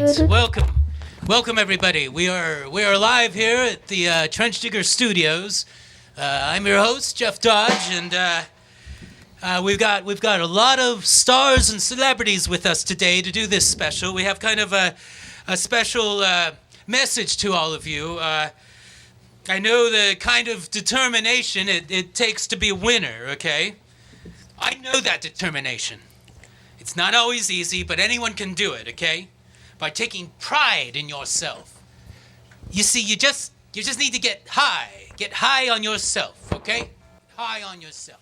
right, welcome everybody. We are live here at the Trench Digger Studios. I'm your host, Jeff Dodge, and we've got a lot of stars and celebrities with us today to do this special. We have kind of a special message to all of you. I know the kind of determination it takes to be a winner, okay? I know that determination. It's not always easy, but anyone can do it, okay? By taking pride in yourself. You see, you just need to get high on yourself, okay? High on yourself.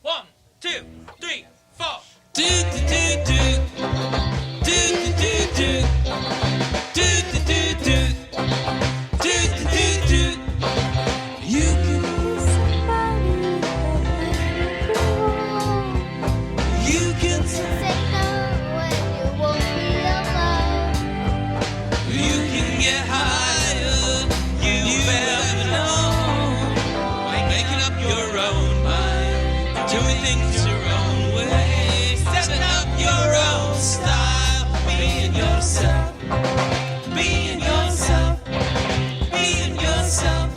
1, 2, 3, 4. Do do do do. Do do do do. Do do do do. Do do do do. You can be somebody. You can say no when you won't be alone. You can get higher. You ever know. By making up your own mind, doing things your own way, setting up your own style, being yourself, being yourself, being yourself,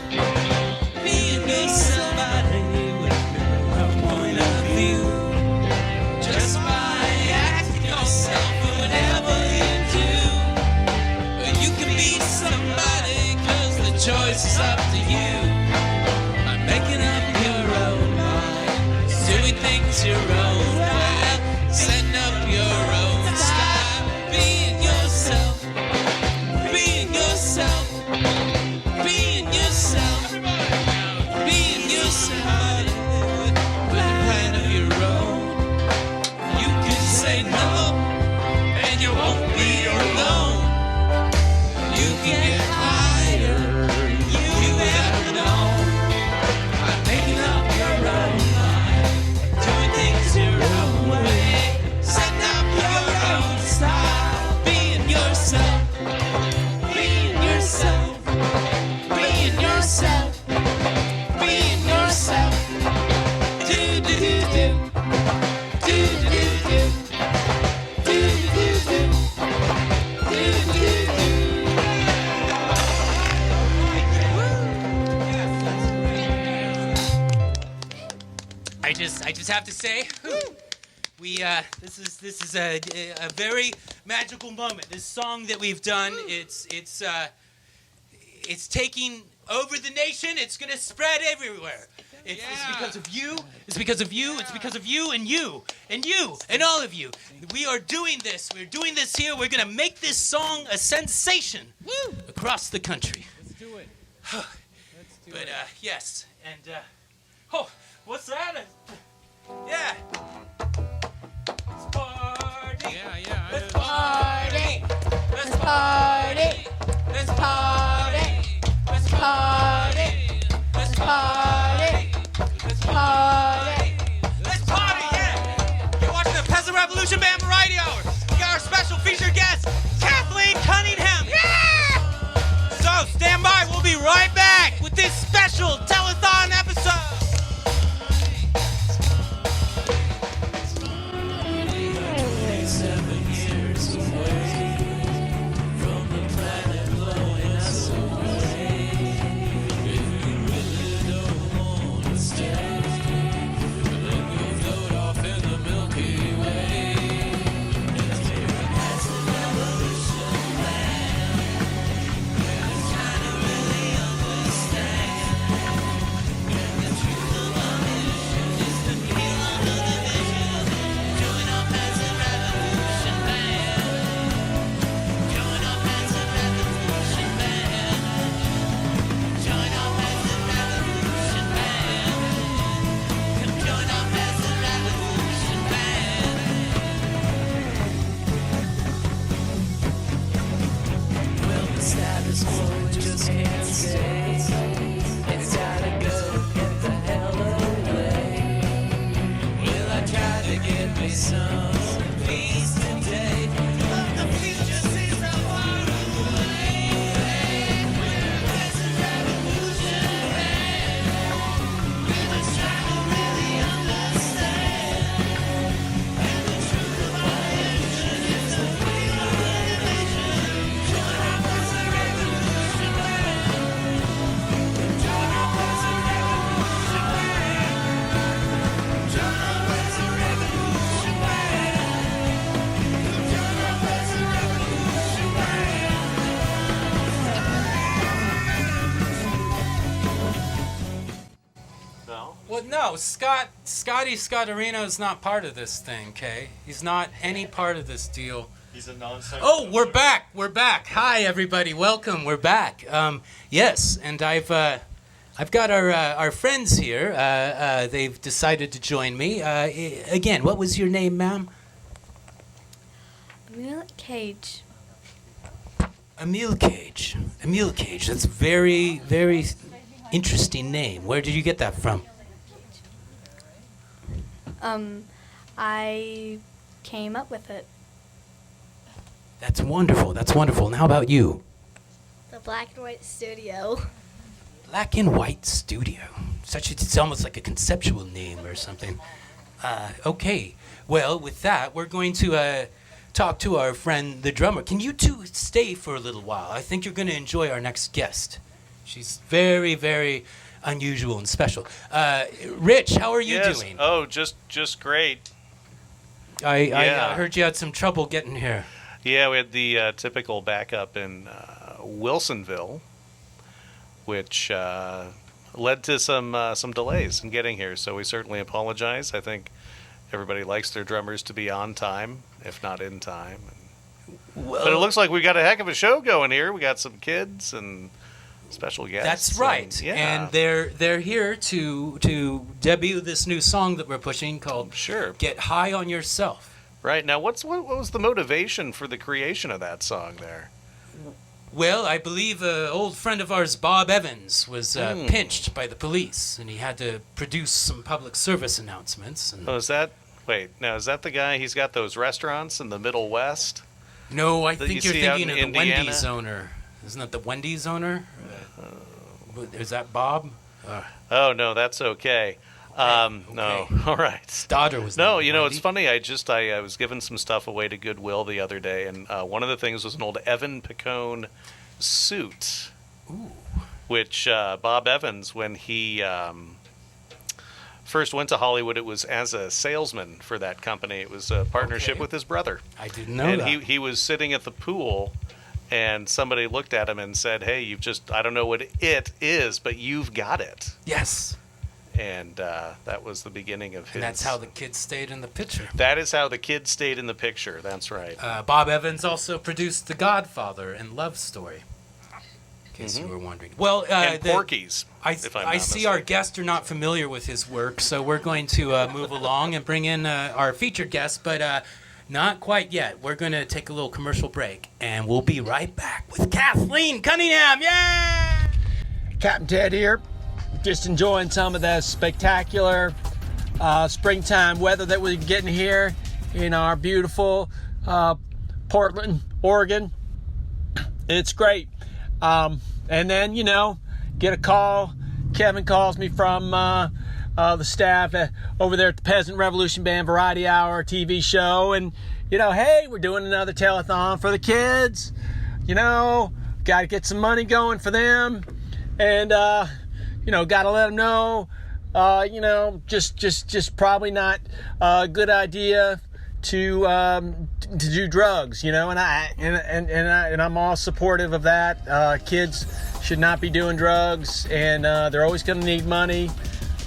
being somebody with a point of view. Just by asking yourself for whatever you do, you can be somebody, 'cause the choice is up to you. By making up your own mind, doing things your own way, setting up your own style, being yourself, being yourself, being yourself, being yourself, with a plan of your own. You can say no, and you won't be alone. You can get higher, you ever know, by making up your own mind, doing things your own way, setting up your own style, being yourself, being yourself, being yourself, being yourself. Do do do do. Do do do do. Do do do do. Do do do. I just have to say, this is a very magical moment. This song that we've done, it's taking over the nation. It's gonna spread everywhere. It's because of you. It's because of you. It's because of you and you and you and all of you. We are doing this. We're doing this here. We're gonna make this song a sensation across the country. Let's do it. But yes, and oh, what's that? Yeah. Let's party. Yeah. Let's party. Let's party. Let's party. Let's party. Let's party. Let's party. Let's party, yeah. You're watching the Peasant Revolution Band Variety Hour. We got our special featured guest, Kathleen Cunningham. Yeah! So stand by. We'll be right back with this special telethon episode. No, Scotty Scotterino is not part of this thing, Kay. He's not any part of this deal. He's a non-scientific. Oh, we're back. Hi, everybody. Welcome. We're back. Yes, and I've got our friends here. They've decided to join me. Again, what was your name, ma'am? Amil Cage. Amil Cage. Amil Cage. That's very, very interesting name. Where did you get that from? I came up with it. That's wonderful. That's wonderful. And how about you? The Blackanwite studio. Blackanwite Studio. It's almost like a conceptual name or something. Okay. Well, with that, we're going to talk to our friend, the drummer. Can you two stay for a little while? I think you're going to enjoy our next guest. She's very, very unusual and special. Rich, how are you doing? Oh, just great. I heard you had some trouble getting here. Yeah, we had the typical backup in Wilsonville, which led to some delays in getting here. So we certainly apologize. I think everybody likes their drummers to be on time, if not in time. But it looks like we got a heck of a show going here. We got some kids and special guests. That's right. And they're here to debut this new song that we're pushing called Get High on Yourself. Right. Now, what was the motivation for the creation of that song there? Well, I believe an old friend of ours, Bob Evans, was pinched by the police, and he had to produce some public service announcements. And is that the guy? He's got those restaurants in the Middle West? No, I think you're thinking of the Wendy's owner. Isn't that the Wendy's owner? Is that Bob? Oh, no, that's okay. Okay. No, all right. His daughter was No, it's funny. I was giving some stuff away to Goodwill the other day, and one of the things was an old Evan Picone suit. Ooh. Which Bob Evans, when he first went to Hollywood, it was as a salesman for that company. It was a partnership with his brother. I didn't know that. And he was sitting at the pool, and somebody looked at him and said, "Hey, I don't know what it is, but you've got it." Yes. And that was the beginning of his... And that's how the kids stayed in the picture. That is how the kids stayed in the picture. That's right. Bob Evans also produced The Godfather and Love Story, in case you were wondering. Well, and Porky's, if I'm not I see our guests are not familiar with his work, so we're going to move along and bring in our featured guest, but not quite yet. We're going to take a little commercial break, and we'll be right back with Kathleen Cunningham. Yeah! Captain Ted here. Just enjoying some of the spectacular springtime weather that we're getting here in our beautiful Portland, Oregon. It's great. And then, get a call. Kevin calls me from the staff over there at the Peasant Revolution Band Variety Hour TV show. And, hey, we're doing another telethon for the kids. Got to get some money going for them. And, got to let them know, just probably not a good idea to do drugs, and I'm all supportive of that. Kids should not be doing drugs, and they're always going to need money,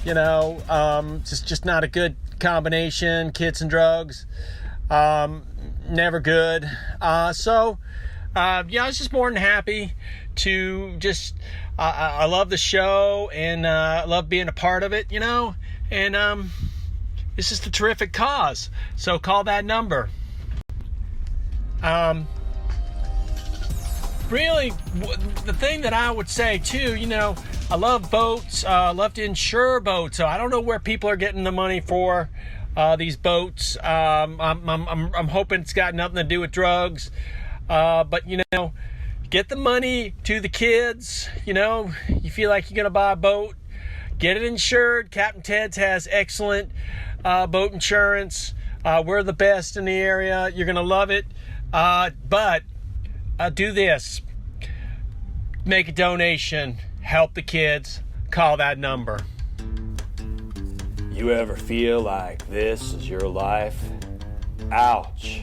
just not a good combination, kids and drugs, never good. I was just more than happy to just... I love the show, and I love being a part of it, and it's just a terrific cause. So call that number. Really, the thing that I would say too, I love boats. I love to insure boats. So I don't know where people are getting the money for these boats. I'm hoping it's got nothing to do with drugs. But get the money to the kids. You feel like you're going to buy a boat, get it insured. Captain Ted's has excellent boat insurance. We're the best in the area. You're going to love it. But do this. Make a donation. Help the kids. Call that number. You ever feel like this is your life? Ouch.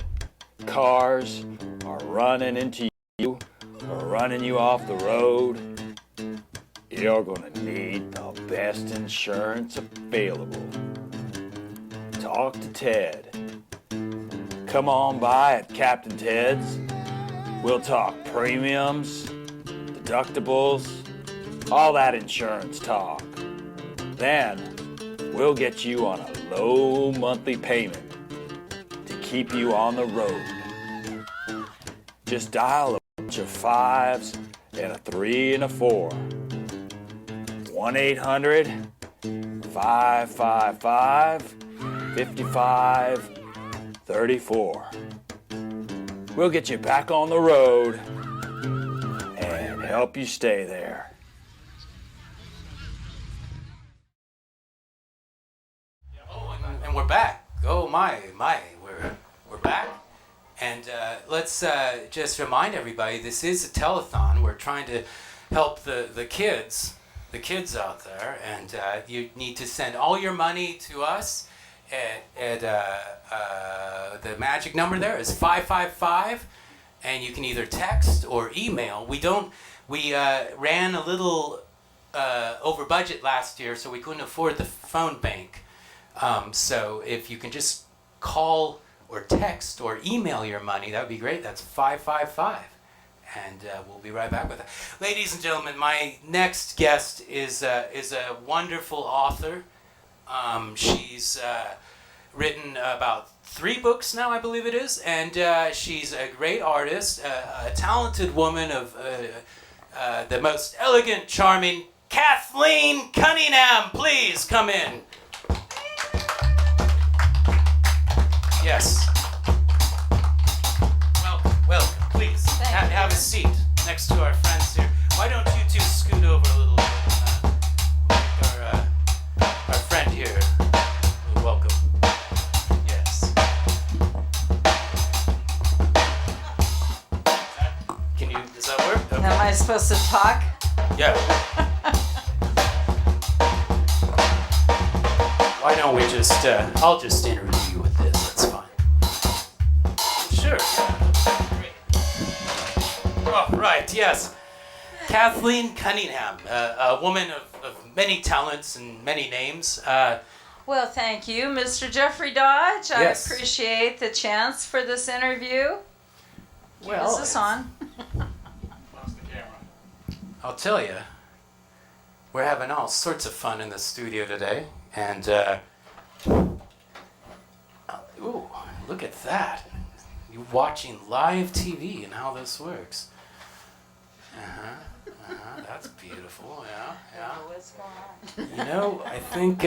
Cars are running into you or running you off the road. you're gonna need the best insurance available. Talk to Ted. Come on by at Captain Ted's. We'll talk premiums, deductibles, all that insurance talk. Then, we'll get you on a low monthly payment to keep you on the road. Just dial a bunch of 5s and a 3 and a 4. 1-800-555-5534. We'll get you back on the road and help you stay there. Oh, and we're back. Oh my, we're back. And let's just remind everybody, this is a telethon. We're trying to help the kids out there, and you need to send all your money to us at the magic number there is 555, and you can either text or email. We ran a little over budget last year, so we couldn't afford the phone bank. So if you can just call or text or email your money, that would be great. That's 555. And we'll be right back with that. Ladies and gentlemen, my next guest is a wonderful author. She's written about 3 books now, I believe it is, and she's a great artist, a talented woman of the most elegant, charming Kathleen Cunningham. Please come in. Yes. Welcome. Please have a seat next to our friends here. Why don't you two scoot over a little bit? Our friend here. Welcome. Yes. Does that work? Okay. Am I supposed to talk? Yeah. Why don't we just, I'll just interview you with this. That's fine. Sure. Great. Oh, right, yes. Kathleen Cunningham, a woman of many talents and many names. Well, thank you, Mr. Jeffrey Dodge. Yes. I appreciate the chance for this interview. Is this on? I'll tell you, we're having all sorts of fun in the studio today. And, ooh, look at that. You're watching live TV and how this works. That's beautiful, yeah. What's going on? You know, I think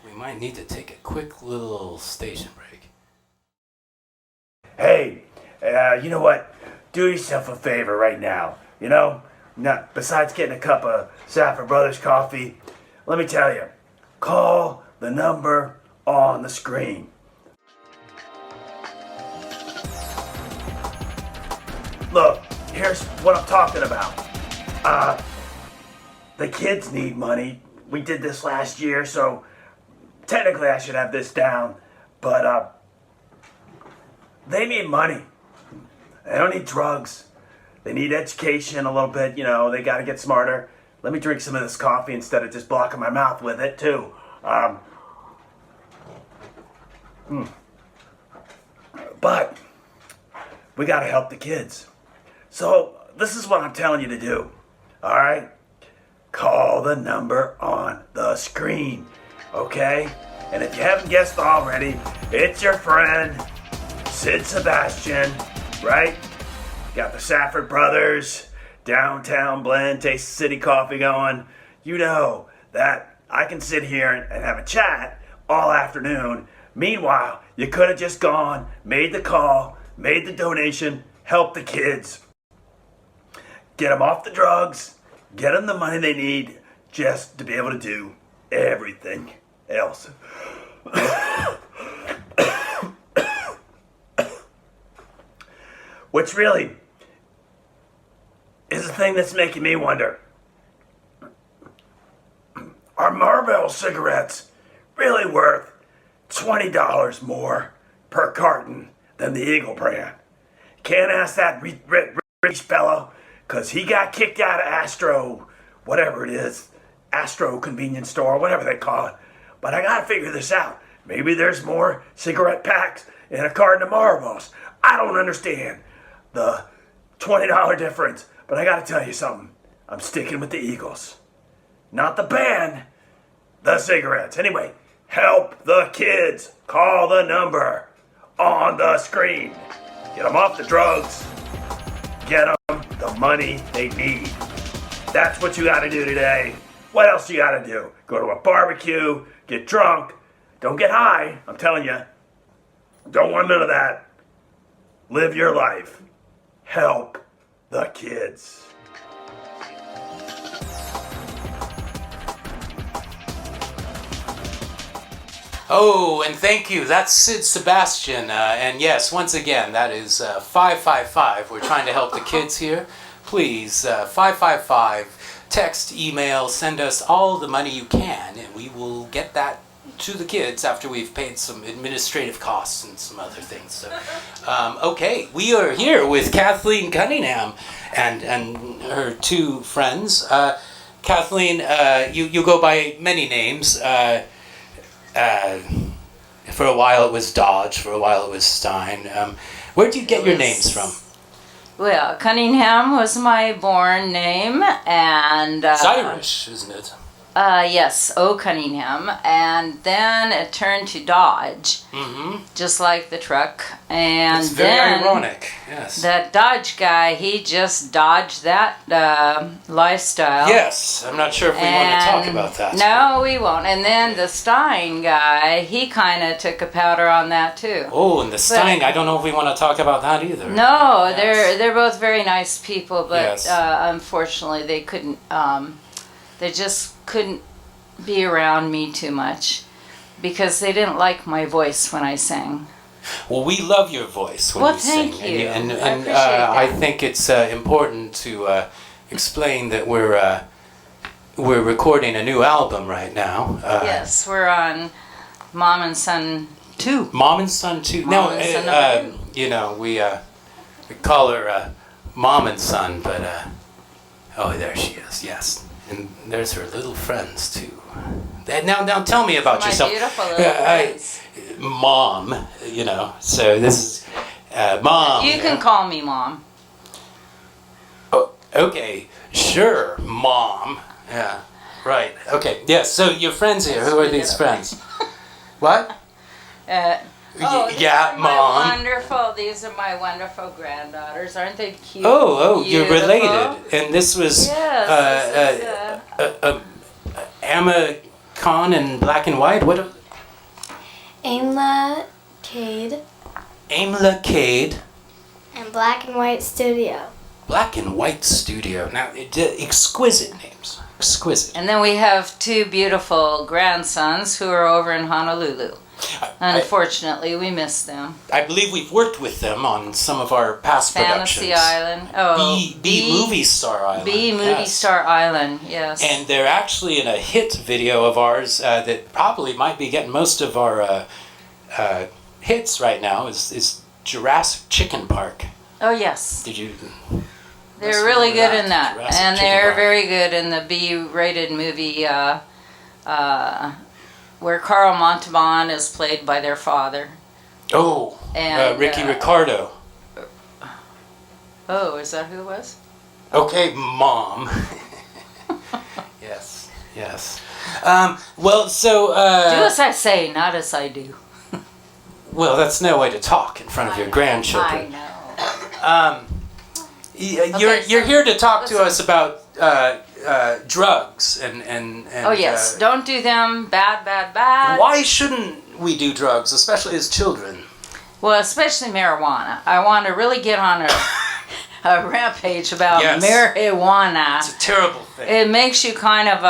we might need to take a quick little station break. Hey, you know what? Do yourself a favor right now. You know, besides getting a cup of Safford Brothers coffee, let me tell you, call the number on the screen. Look, here's what I'm talking about. The kids need money. We did this last year, so technically I should have this down. But they need money. They don't need drugs. They need education a little bit. You know, they got to get smarter. Let me drink some of this coffee instead of just blocking my mouth with it, too. But we got to help the kids. So this is what I'm telling you to do. All right? Call the number on the screen. Okay? And if you haven't guessed already, it's your friend, Sid Sebastian, right? Got the Safford Brothers, Downtown Blend, Taste City Coffee going. You know that I can sit here and have a chat all afternoon. Meanwhile, you could have just gone, made the call, made the donation, helped the kids. Get them off the drugs, get them the money they need just to be able to do everything else. Which really is the thing that's making me wonder. Are Marlboro cigarettes really worth $20 more per carton than the Eagle brand? Can't ask that rich fellow, because he got kicked out of Astro whatever it is, Astro convenience store, whatever they call it. But I gotta figure this out. Maybe there's more cigarette packs in a carton of Marlboros. I don't understand the $20 difference, but I gotta tell you something. I'm sticking with the Eagles. Not the band, the cigarettes. Anyway, help the kids. Call the number on the screen. Get them off the drugs. Get them the money they need. That's what you gotta do today. What else you gotta do? Go to a barbecue, get drunk. Don't get high, I'm telling you. Don't want none of that. Live your life. Help the kids. Oh, and thank you. That's Sid Sebastian. And yes, once again, that is 555. We're trying to help the kids here. Please, 555. Text, email, send us all the money you can, and we will get that to the kids after we've paid some administrative costs and some other things. So, okay, we are here with Kathleen Cunningham and her two friends. Kathleen, you go by many names. For a while it was Dodge, for a while it was Stein. Where do you get your names from? Well, Cunningham was my born name, and It's Irish, isn't it? Yes, O. Cunningham, and then it turned to Dodge, just like the truck. And It's very then ironic, yes. that Dodge guy, he just dodged that lifestyle. Yes, I'm not sure if we want to talk about that. No, we won't. And then the Stein guy, he kind of took a powder on that too. Oh, and the Stein, I don't know if we want to talk about that either. No, Yes. they're both very nice people, but Yes. Unfortunately they couldn't. They just couldn't be around me too much because they didn't like my voice when I sang. Well, we love your voice when Well, you sing. thank you. And I appreciate that. I think it's important to explain that we're recording a new album right now. Yes, we're on Mom and Son 2. Mom and Son 2. Mom and Son number 2. You know, we call her Mom and Son, but oh, there she is. Yes, and there's her little friends too. Now tell me about My yourself. beautiful little friends. Mom, you know. So this is Mom. You can call me Mom. Oh, okay, sure, Mom. Yeah, right. Okay, yes. So your friends here. Who are these friends? What? These Yeah, are Mom. These are my wonderful granddaughters. Aren't they cute? Oh, you're Beautiful? related. And this was Yes. Amil and Blackanwite. What? Amil Cage Amil Cage. and Blackanwite Studio. Blackanwite Studio. Now, exquisite names. Exquisite. And then we have two beautiful grandsons who are over in Honolulu. Unfortunately, we miss them. I believe we've worked with them on some of our past Fantasy productions. Island. Oh, B Movie Star Island. B Movie yes. Star Island, yes. And they're actually in a hit video of ours that probably might be getting most of our hits right now is Jurassic Chicken Park. Oh, yes. Did you? They're really good that. in that. Jurassic And Chicken they're Park. very good in the B-rated movie where Carl Montalban is played by their father. Oh, And, Ricky Ricardo. Oh, is that who it was? Okay, Mom. Yes, yes. Well, so... Do as I say, not as I do. Well, that's no way to talk in front of your grandchildren. I know. You're here to talk to us about drugs and Oh, yes. Don't do them. Bad. why shouldn't we do drugs, especially as children? Well, especially marijuana. I want to really get on a rampage about Yes. marijuana. It's a terrible thing. It makes you kind of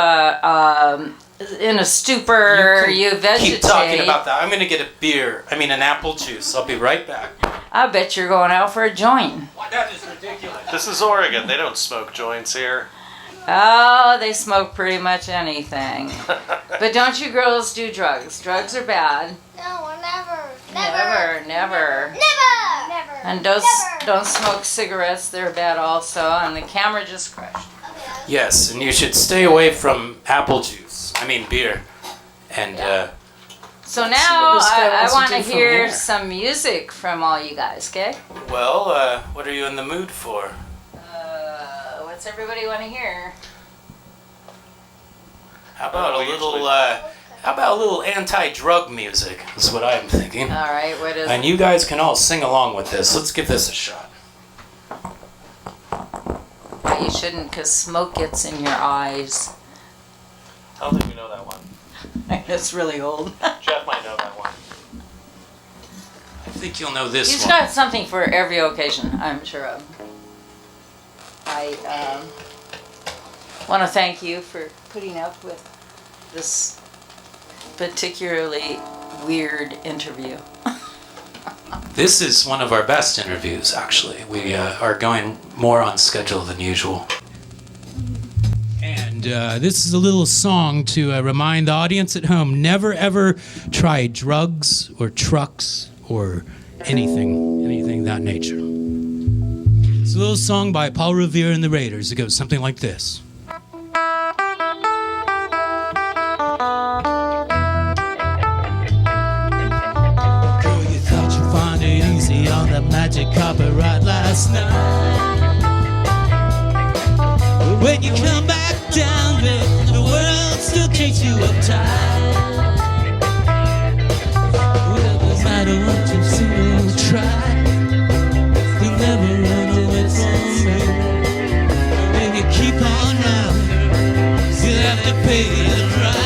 in a stupor. You vegetate. Keep talking about that. I'm going to get an apple juice. I'll be right back. I bet you're going out for a joint. That is ridiculous. This is Oregon. They don't smoke joints here. Oh, they smoke pretty much anything. But don't you girls do drugs? Drugs are bad. No, never. Never. And don't smoke cigarettes. They're bad also. And the camera just crashed. Yes, and you should stay away from apple juice. I mean beer. And So what now this guy I wants to want to do from hear here. some music from all you guys, okay? well, what are you in the mood for? What's everybody want to hear? How about a little anti-drug music? Is what I'm thinking. All right, what is And you guys can all sing along with this. Let's give this a shot. But you shouldn't, because smoke gets in your eyes. I don't think we know that one. It's really old. Jeff might know that one. I think you'll know this He's one. got something for every occasion, I'm sure of. I want to thank you for putting up with this particularly weird interview. This is one of our best interviews, actually. We are going more on schedule than usual. And this is a little song to remind the audience at home, never ever try drugs or trucks or anything that nature. It's a little song by Paul Revere and the Raiders. It goes something like this. On the magic carpet ride last night. But when you come back down, babe, the world still keeps you uptight. Well, no matter what you see or try, you'll never run away from me. When you keep on running, you'll have to pay the price.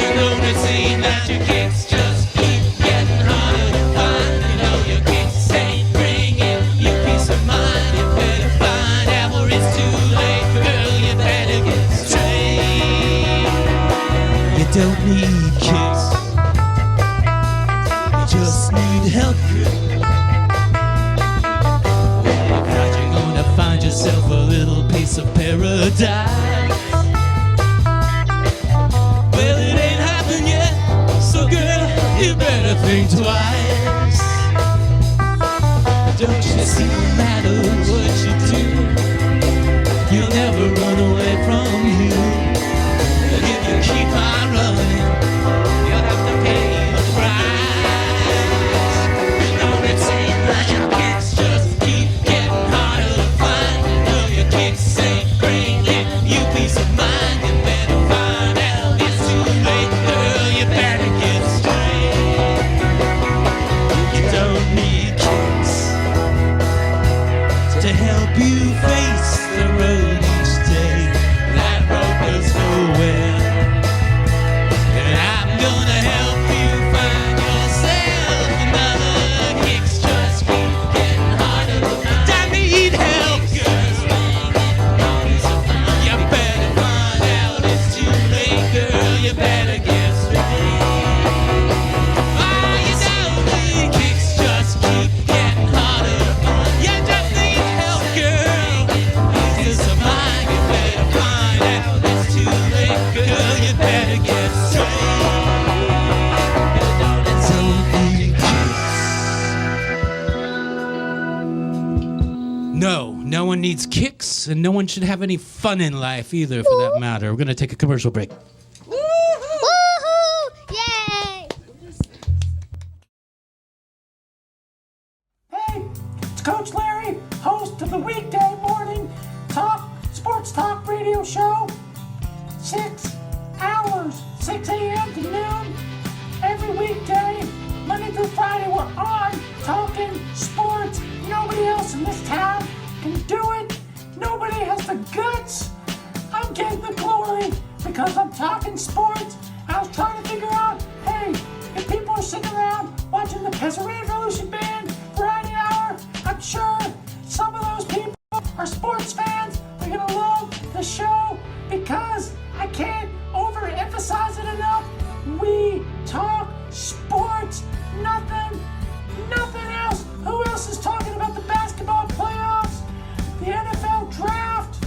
You don't see magic kicks just keep getting harder. Don't need kicks, you just need help. Well, you're gonna find yourself a little piece of paradise. Well, it ain't happened yet, so girl, you better think twice. Don't you see, no matter what you do, you'll never run away from you. If you keep on running, you'll have to pay the price. Don't it seem like your kicks just keep getting harder to find? No, your kicks ain't bringing you peace of mind. You better find out it's too late, girl. You better get straight. You don't need kicks to help you face the road each day. That road goes nowhere. No one needs kicks, and no one should have any fun in life either, for that matter. We're going to take a commercial break. Woohoo! Yay! Hey, it's Coach Larry, host of the weekday morning sports talk radio show. 6 hours, 6 a.m. to noon, every weekday, Monday through Friday, we're on talking sports. Nobody else in this town can do it. Nobody has the guts. I'm getting the glory because I'm talking sports. I was trying to figure out, hey, if people are sitting around watching the Peasant Revolution Band Variety Hour, I'm sure some of those people are sports fans. They're gonna love the show because I can't overemphasize it enough. We talk sports, nothing else. Who else is talking about the basketball playoffs, the NFL draft,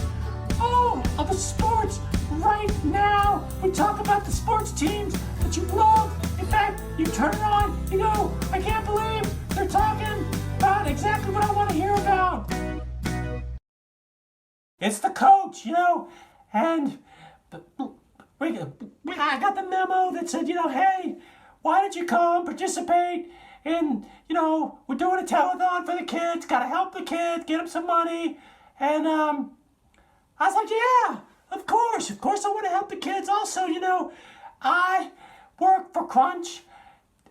all of the sports right now? We talk about the sports teams that you love. In fact, you turn it on, you go, I can't believe they're talking about exactly what I want to hear about. it's the coach, and I got the memo that said, hey, why don't you come participate in, we're doing a telethon for the kids, got to help the kids, get them some money. And I was like, yeah, of course I want to help the kids. Also, I work for Crunch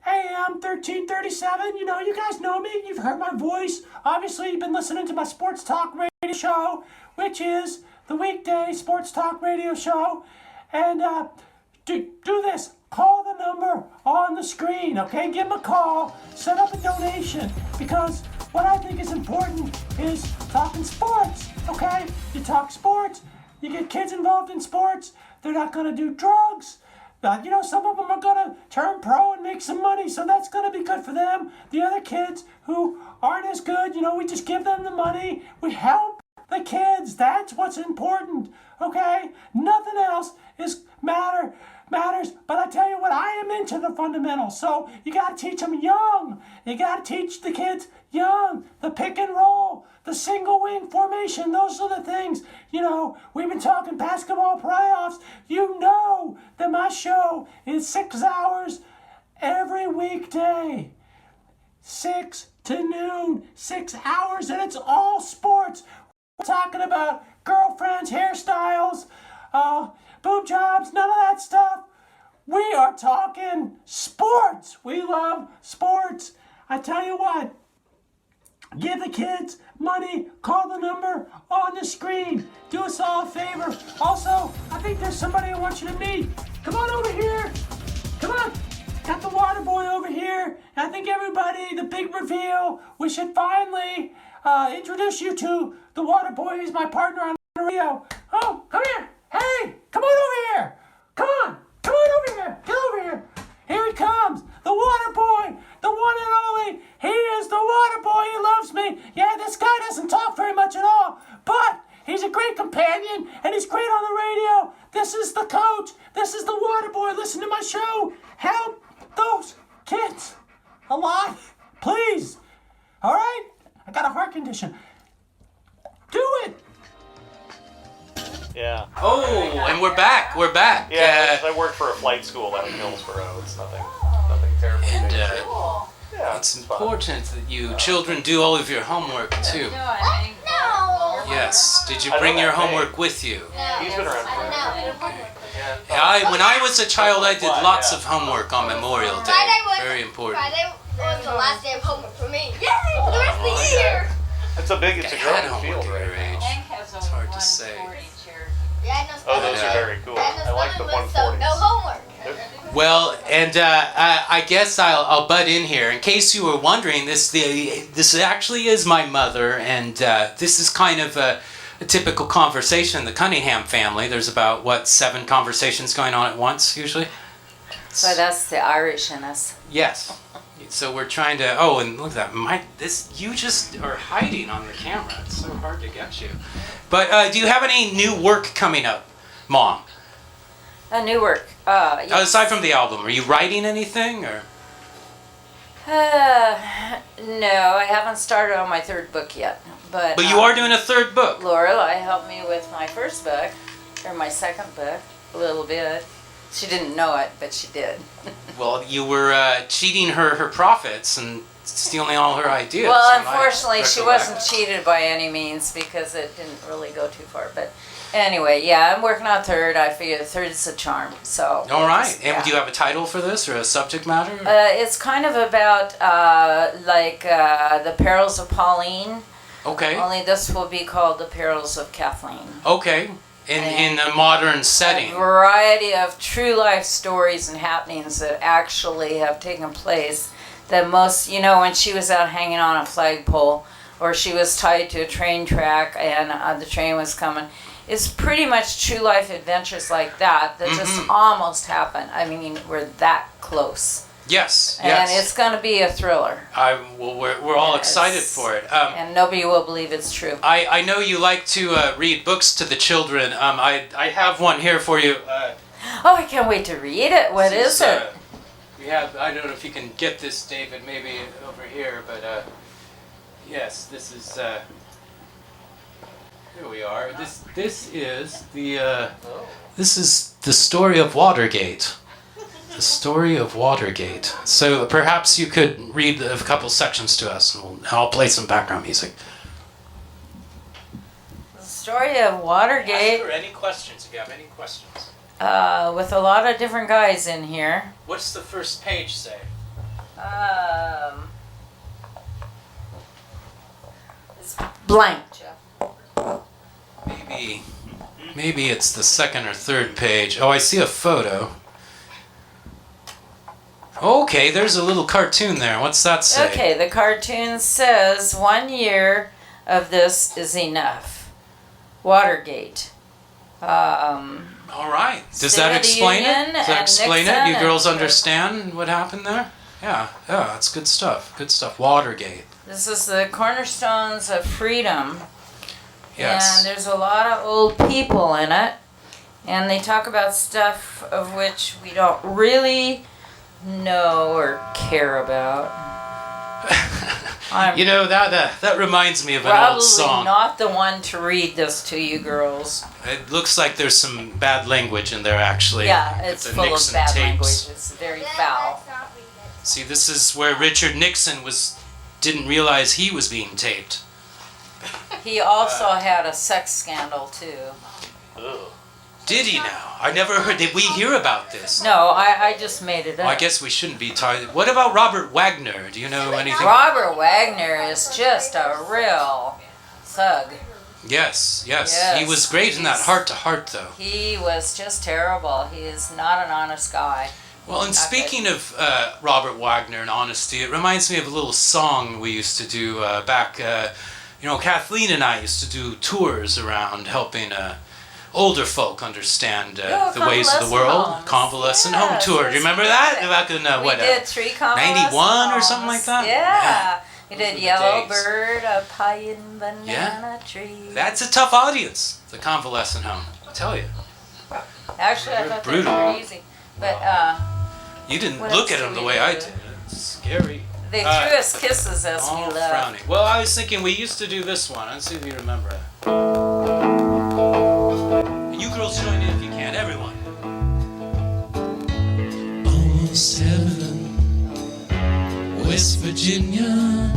AM 1337. You guys know me. You've heard my voice. Obviously, you've been listening to my sports talk radio show, which is the weekday sports talk radio show. And do this. Call the number on the screen, okay? Give them a call. Set up a donation. Because what I think is important is talking sports, okay? You talk sports. You get kids involved in sports. They're not going to do drugs. Some of them are going to turn pro and make some money, so that's going to be good for them. The other kids who aren't as good, we just give them the money. We help the kids. That's what's important, okay? Nothing else matters. But I tell you what, I am into the fundamentals, so you got to teach them young. You got to teach the kids young. The pick and roll, the single wing formation, those are the things. We've been talking basketball playoffs. You know that my show is 6 hours every weekday. 6 to noon, 6 hours, and it's all sports. We're talking about girlfriends, hairstyles, boob jobs, none of that stuff. We are talking sports. We love sports. I tell you what, give the kids money. Call the number on the screen. Do us all a favor. Also, I think there's somebody I want you to meet. Come on over here. Come on. Got the water boy over here. I think everybody, the big reveal, we should finally introduce you to the water boy. He's my partner on the radio. Oh, come here. Hey, come on over here. Come on over here. Get over here. Here he comes. The water boy. The one and only. He is the water boy. He loves me. Yeah, this guy doesn't talk very much at all, but he's a great companion, and he's great on the radio. This is the coach. This is the water boy. Listen to my show. Help those kids a lot, please. All right? I got a heart condition. Do it. Yeah. Oh, and we're back. Yeah, I work for a flight school out in Hillsborough. It's nothing terribly And dangerous. uh, it's important that you children do all of your homework too. No. Yes. Did you I bring know your that homework with you? He's been around for When I was a child, I did lots of homework on Memorial Day. Friday Very important. was the last day of homework for me. Yay! For the rest of the year. It's a I had growing homework field at right your now. age. It's hard to say. Yeah, no Oh, spelling. those are very cool. Yeah, no I like the spelling list, so 140s. no homework. Well, and I guess I'll butt in here. In case you were wondering, this actually is my mother, and this is kind of a typical conversation in the Cunningham family. There's about, 7 conversations going on at once, usually? So that's the Irish in us. Yes. So we're trying to... Oh, and look at that. You just are hiding on the camera. It's so hard to get you. But do you have any new work coming up, Mom? A new work. Yes. Aside from the album, are you writing anything, or...? No, I haven't started on my 3rd book yet. But But you are doing a 3rd book. Lorelai helped me with my 1st book, or my 2nd book, a little bit. She didn't know it, but she did. Well, you were cheating her profits and stealing all her ideas. Well, am I unfortunately, she correct? wasn't cheated by any means because it didn't really go too far. But anyway, yeah, I'm working on 3rd. I figure the 3rd is a charm. So. All right. just- And do you have a title for this or a subject matter? It's kind of about the perils of Pauline. Okay. Only this will be called the perils of Kathleen. Okay. In a modern setting. A variety of true life stories and happenings that actually have taken place. That most, when she was out hanging on a flagpole, or she was tied to a train track and the train was coming. It's pretty much true life adventures like that just almost happen. I mean, we're that close. Yes. And yes. it's going to be a thriller. We're all excited for it. And nobody will believe it's true. I know you like to read books to the children. I have one here for you. Oh, I can't wait to read it. What is it? We have. I don't know if you can get this, David. Maybe over here, but yes, this is. Here we are. This is the story of Watergate. The story of Watergate. So perhaps you could read a couple sections to us, and I'll play some background music. The story of Watergate. Ask her any questions if you have any questions. With a lot of different guys in here. What's the first page say? It's blank, Jeff. Maybe it's the second or third page. Oh, I see a photo. Okay, there's a little cartoon there. What's that say? Okay, the cartoon says 1 year of this is enough. Watergate. All right. Does State that of the explain Union it? Does that and explain Nixon it? You girls and- understand what happened there? Yeah, that's good stuff. Good stuff. Watergate. This is the cornerstones of freedom. Yes. And there's a lot of old people in it. And they talk about stuff of which we don't really know or care about. I'm You know, that reminds me of an probably old song. not the one to read this to you girls. It looks like there's some bad language in there, actually. Yeah, with it's the full Nixon of bad tapes. language. It's very foul. See, this is where Richard Nixon didn't realize he was being taped. He also had a sex scandal too. Did he now? I never heard. Did we hear about this? No, I just made it up. Well, I guess we shouldn't be talking. What about Robert Wagner? Do you know anything? Robert Wagner is just a real thug. Yes. Yes, He was great in that Heart to Heart, though. He was just terrible. He is not an honest guy. Well, and Not speaking of Robert Wagner and honesty, it reminds me of a little song we used to do back. Kathleen and I used to do tours around helping older folk understand the ways of the world. convalescent homes. Convalescent home Yes, tour. Do you yes, remember we that? did. Back in We did 3 convalescent 91 or homes. something like that? Yeah. We Those did were the Yellow days. Bird, a pie and banana tree. That's a tough audience, the convalescent home. I tell you. Actually, I They're thought brutal. they were pretty easy. But You didn't What look else at do them the we way I do? did. It's scary. they Uh, threw us kisses as we All left. frowning. Well, I was thinking we used to do this one. Let's see if you remember it. You girls join in if you can, everyone. Almost heaven, West Virginia,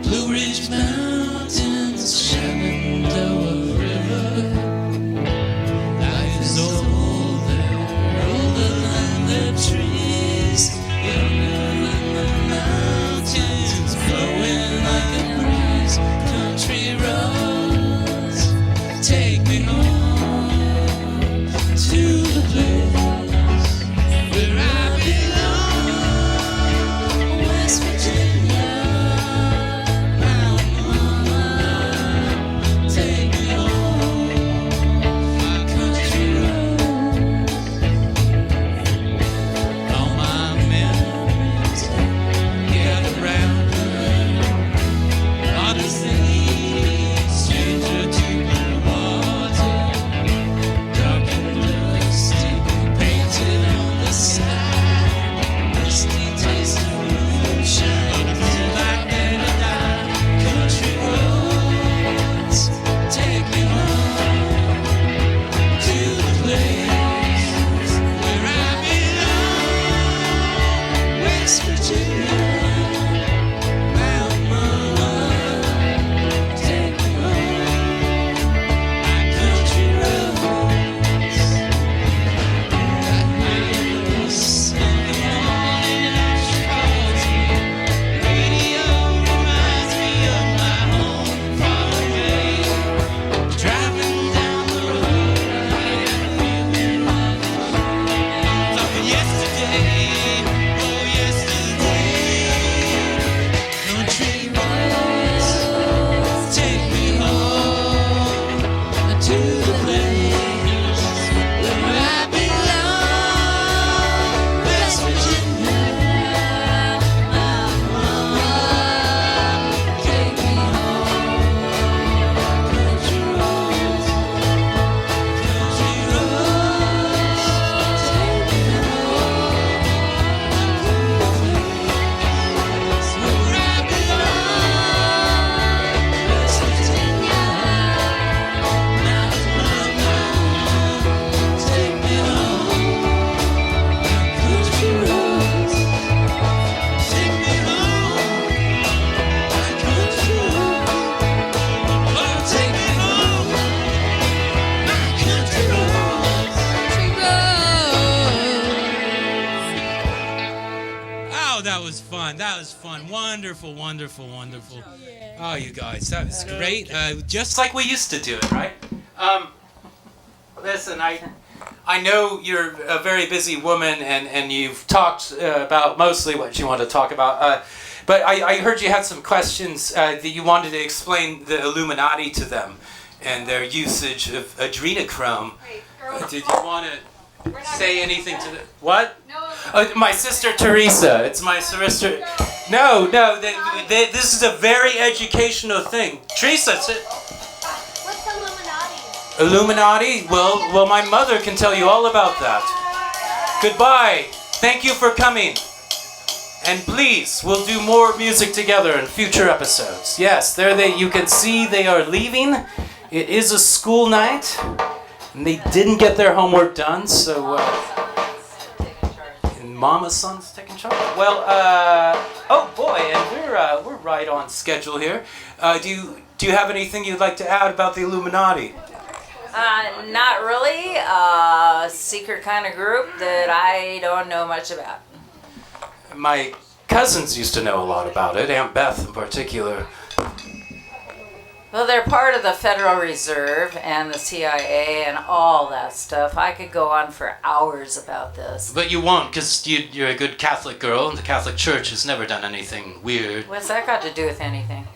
Blue Ridge Mountains, Shenandoah River. Life is older than the trees, younger than the mountains, flowing like a breeze. Country roads, take me home to the place where I belong. West Virginia, mountain Oh, that was fun. That was fun. Wonderful, wonderful, wonderful. Oh, you guys, that was great. Just like we used to do it, right? Listen, I know you're a very busy woman, and you've talked about mostly what you want to talk about. But I heard you had some questions that you wanted to explain the Illuminati to them and their usage of adrenochrome. Did you want to say anything to the... What? No. My sister Teresa. It's my sister... No. This is a very educational thing. Teresa, What's Illuminati? Illuminati? Well, my mother can tell you all about that. Goodbye. Thank you for coming. And please, we'll do more music together in future episodes. Yes, you can see they are leaving. It is a school night, and they didn't get their homework done, so... and Mama's son's taking charge? Well, oh boy, and we're right on schedule here. Do you have anything you'd like to add about the Illuminati? Not really. Secret kind of group that I don't know much about. My cousins used to know a lot about it, Aunt Beth in particular. Well, they're part of the Federal Reserve and the CIA and all that stuff. I could go on for hours about this. But you won't, because you're a good Catholic girl, and the Catholic Church has never done anything weird. What's that got to do with anything?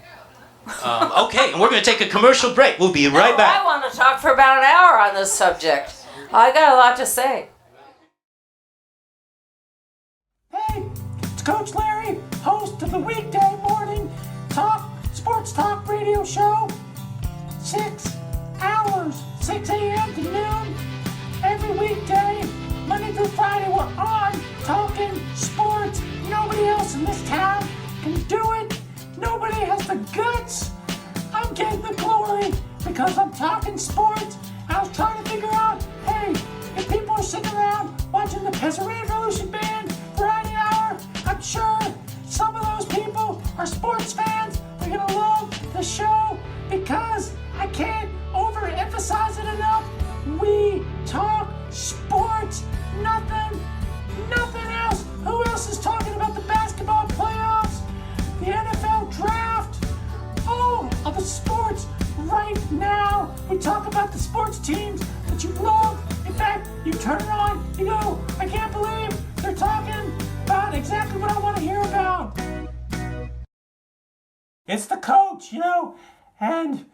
Okay, and we're going to take a commercial break. We'll be right back. I want to talk for about an hour on this subject. I got a lot to say. Hey, it's Coach Larry, host of the weekday morning sports talk radio show. 6 hours, 6 a.m. to noon, every weekday, Monday through Friday, we're on talking sports. Nobody else in this town can do it. Nobody has the guts. I'm getting the glory because I'm talking sports. I was trying to figure out, hey, if people are sitting around watching the Peasant Revolution Band Variety Hour, I'm sure some of those people are sports fans. They're gonna love the show because I can't overemphasize it enough. We talk sports, nothing else. Who else is talking about the basketball playoffs, the NFL draft, all of the sports right now? We talk about the sports teams that you love. In fact, you turn it on, you go, I can't believe they're talking about exactly what I want to hear about. It's the coach, and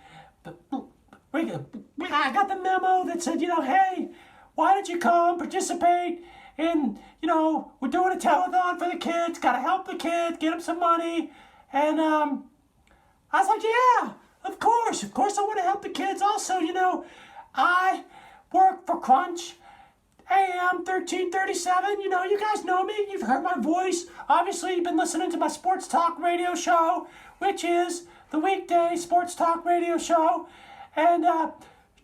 I got the memo that said, hey, why don't you come participate in, we're doing a telethon for the kids, got to help the kids, get them some money. And I was like, yeah, of course I want to help the kids. Also, I work for Crunch, AM 1337. You guys know me. You've heard my voice. Obviously, you've been listening to my sports talk radio show, which is the weekday sports talk radio show. And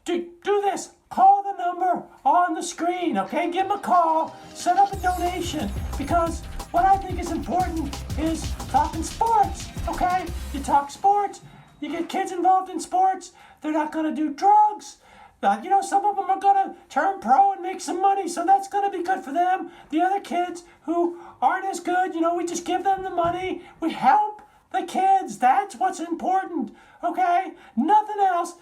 do this. Call the number on the screen, okay? Give them a call. Set up a donation. Because what I think is important is talking sports, okay? You talk sports. You get kids involved in sports. They're not going to do drugs. Some of them are going to turn pro and make some money, so that's going to be good for them. The other kids who aren't as good, we just give them the money. We help the kids. That's what's important, okay? Nothing else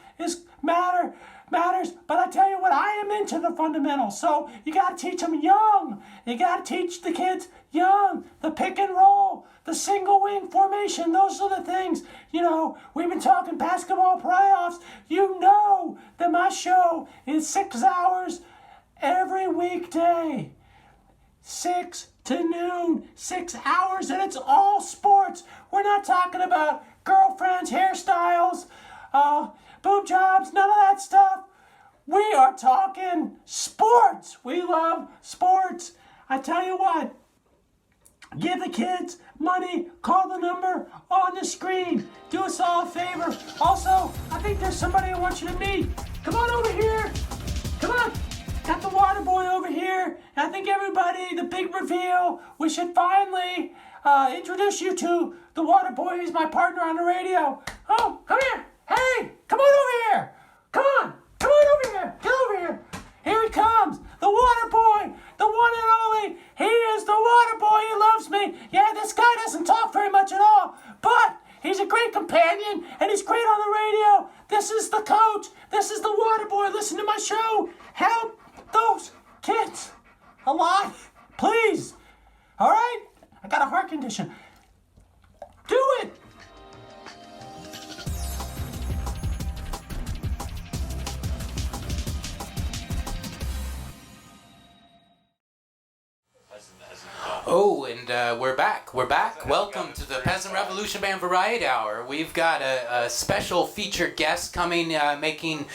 matters. But I tell you what, I am into the fundamentals. So you got to teach them young. You got to teach the kids young. The pick and roll, the single wing formation. Those are the things. We've been talking basketball playoffs. That my show is 6 hours every weekday. 6 to noon, 6 hours, and it's all sports. We're not talking about girlfriends, hairstyles, boob jobs, none of that stuff. We are talking sports. We love sports. I tell you what, give the kids money, call the number on the screen. Do us all a favor. Also, I think there's somebody I want you to meet. Come on over here. Come on. Got the water boy over here. I think everybody, the big reveal, we should finally introduce you to the water boy. He's my partner on the radio. Oh, come here. Hey, come on over here. Come on over here. Get over here. Here he comes. The water boy. The one and only. He is the water boy. He loves me. Yeah, this guy doesn't talk very much at all, but he's a great companion, and he's great on the radio. This is the coach. This is the water boy. Listen to my show. Help those kids a lot, please. All right? I got a heart condition. Do it. Oh, and we're back. We're back. Welcome to the Peasant Revolution Band Variety Hour. We've got a special featured guest coming, making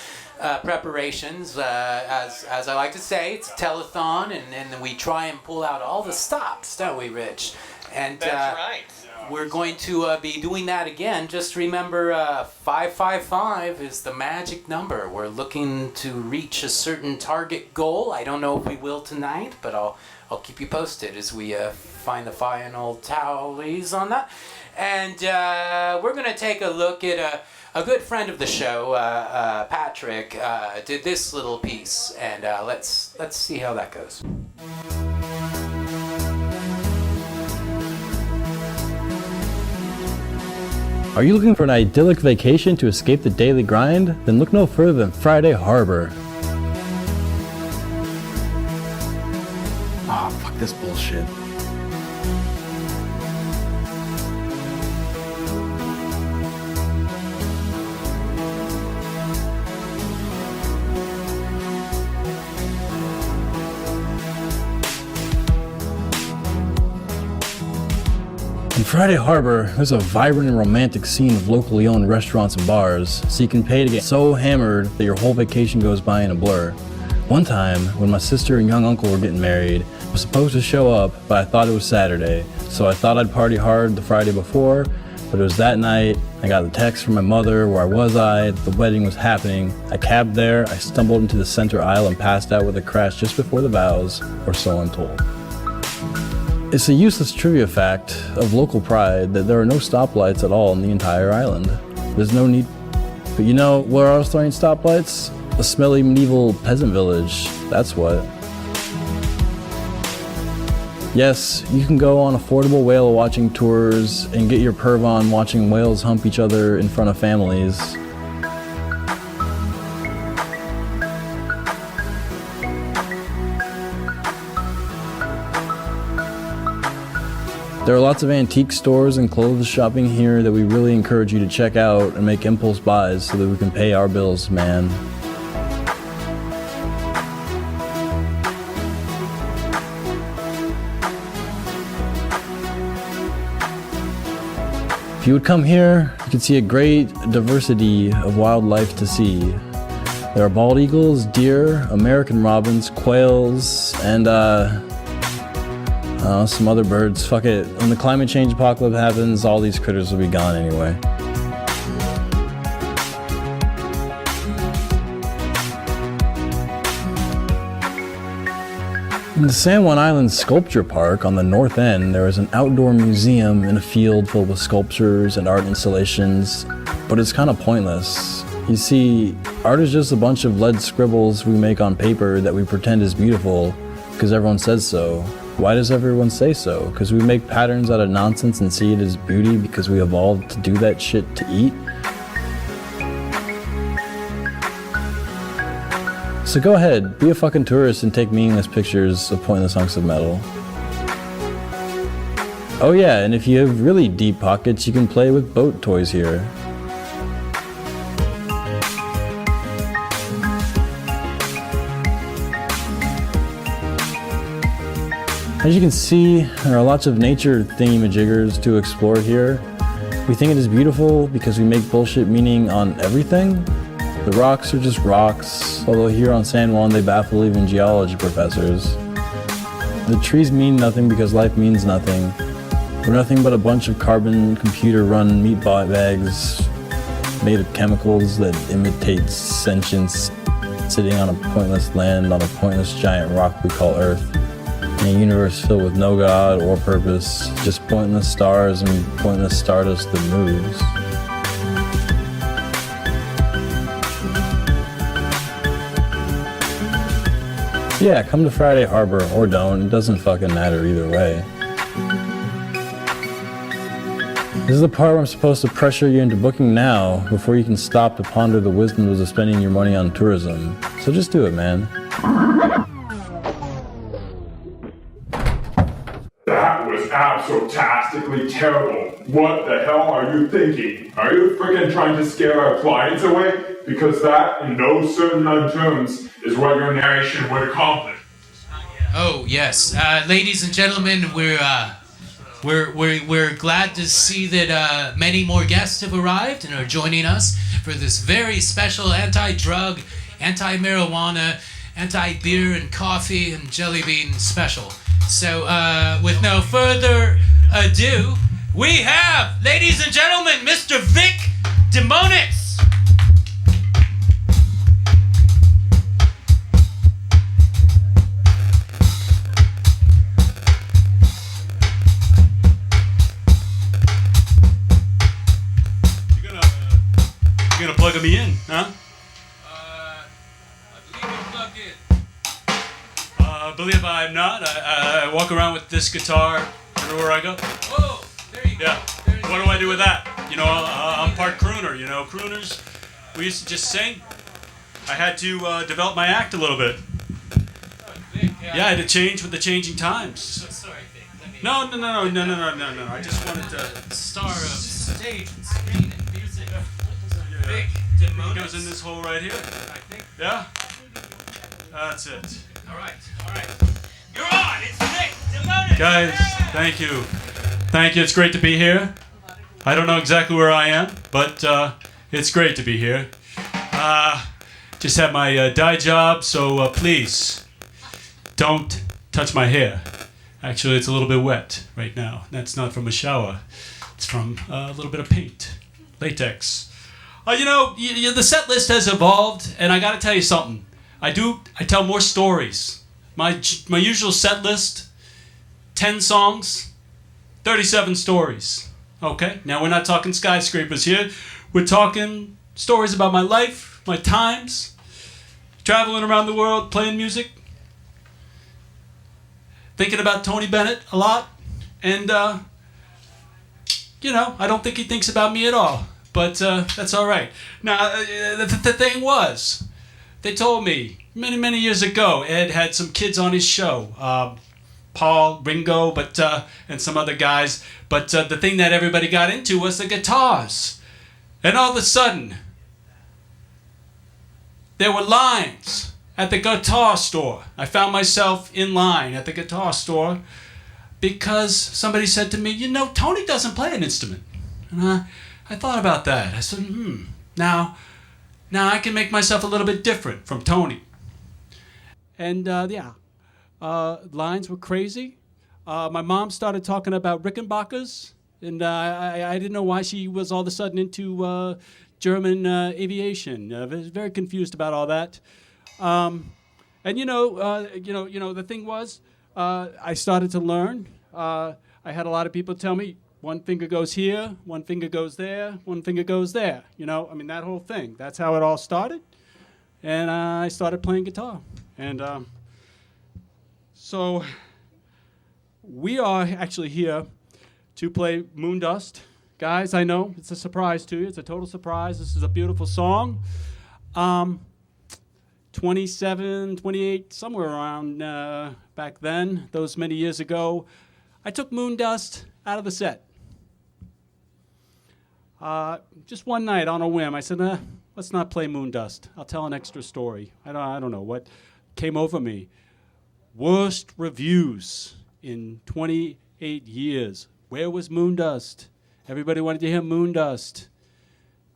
preparations. As I like to say, it's a telethon, and we try and pull out all the stops, don't we, Rich? And That's right. We're going to be doing that again. Just remember, 555 is the magic number. We're looking to reach a certain target goal. I don't know if we will tonight, but I'll keep you posted as we find the final tallies on that. And we're going to take a look at a good friend of the show, Patrick, did this little piece, and let's see how that goes. Are you looking for an idyllic vacation to escape the daily grind? Then look no further than Friday Harbor. Oh, fuck this bullshit. In Friday Harbor, there's a vibrant and romantic scene of locally owned restaurants and bars, so you can pay to get so hammered that your whole vacation goes by in a blur. One time, when my sister and young uncle were getting married, I was supposed to show up, but I thought it was Saturday, so I thought I'd party hard the Friday before, but it was that night. I got the text from my mother, where was I? The wedding was happening. I cabbed there, I stumbled into the center aisle and passed out with a crash just before the vows, or so I'm told. It's a useless trivia fact of local pride that there are no stoplights at all in the entire island. There's no need. But you know where else there ain't stoplights? A smelly medieval peasant village. That's what. Yes, you can go on affordable whale watching tours and get your perv on watching whales hump each other in front of families. There are lots of antique stores and clothes shopping here that we really encourage you to check out and make impulse buys so that we can pay our bills, man. If you would come here, you could see a great diversity of wildlife to see. There are bald eagles, deer, American robins, quails, and some other birds. Fuck it. When the climate change apocalypse happens, all these critters will be gone anyway. In the San Juan Island Sculpture Park on the north end, there is an outdoor museum in a field filled with sculptures and art installations, but it's kind of pointless. You see, art is just a bunch of lead scribbles we make on paper that we pretend is beautiful because everyone says so. Why does everyone say so? Because we make patterns out of nonsense and see it as beauty because we evolved to do that shit to eat? So go ahead, be a fucking tourist and take meaningless pictures of pointless hunks of metal. Oh yeah, and if you have really deep pockets, you can play with boat toys here. As you can see, there are lots of nature thingamajiggers to explore here. We think it is beautiful because we make bullshit meaning on everything. The rocks are just rocks, although here on San Juan they baffle even geology professors. The trees mean nothing because life means nothing. We're nothing but a bunch of carbon computer-run meat bags made of chemicals that imitate sentience, sitting on a pointless land on a pointless giant rock we call Earth. In a universe filled with no god or purpose, just pointless stars and pointless stardust that moves. Yeah, come to Friday Harbor or don't. It doesn't fucking matter either way. This is the part where I'm supposed to pressure you into booking now before you can stop to ponder the wisdoms of spending your money on tourism. So just do it, man. That was abso-tastically terrible. What the hell are you thinking? Are you freaking trying to scare our clients away? Because that, in no certain terms, is what your narration would accomplish. Oh yes, ladies and gentlemen, we're glad to see that many more guests have arrived and are joining us for this very special anti-drug, anti-marijuana, anti-beer and coffee and jelly bean special. So, with no further ado, we have, ladies and gentlemen, Mr. Vic DeMoanitz. You're gonna plug me in, huh? I believe you're plugged in. I believe I'm not. I walk around with this guitar everywhere I go. Oh, there you go. Yeah. What do I do with that? You know, I'm part crooner. You know, crooners, we used to just sing. I had to develop my act a little bit. Vic, Yeah, I had to change with the changing times. Sorry, Vic. No. I just wanted to. Star of stage and screen and music. Vic It DeMoanitz. goes in this hole right here. I think. Yeah. That's it. All right. You're on. It's Vic DeMoanitz. Guys, thank you. Thank you. It's great to be here. I don't know exactly where I am, but it's great to be here. Just had my dye job, so please don't touch my hair. Actually, it's a little bit wet right now. That's not from a shower. It's from a little bit of paint, latex. The set list has evolved, and I got to tell you something. I tell more stories. My usual set list, 10 songs, 37 stories. Okay, now we're not talking skyscrapers here. We're talking stories about my life, my times, traveling around the world, playing music, thinking about Tony Bennett a lot, and, I don't think he thinks about me at all. But that's all right. Now, the thing was, they told me many, many years ago, Ed had some kids on his show, Paul, Ringo, and some other guys. But the thing that everybody got into was the guitars. And all of a sudden, there were lines at the guitar store. I found myself in line at the guitar store because somebody said to me, Tony doesn't play an instrument. And I thought about that. I said, now I can make myself a little bit different from Tony. And lines were crazy. My mom started talking about Rickenbackers, and I didn't know why she was all of a sudden into German aviation. I was very confused about all that. The thing was, I started to learn. I had a lot of people tell me, one finger goes here, one finger goes there, one finger goes there. That whole thing. That's how it all started. And I started playing guitar. And so we are actually here to play Moondust. Guys, I know it's a surprise to you. It's a total surprise. This is a beautiful song. 27, 28, somewhere around back then, those many years ago, I took Moondust out of the set. Just one night on a whim, I said, let's not play Moondust. I'll tell an extra story. I don't know what came over me. Worst reviews in 28 years. Where was Moondust? Everybody wanted to hear Moondust.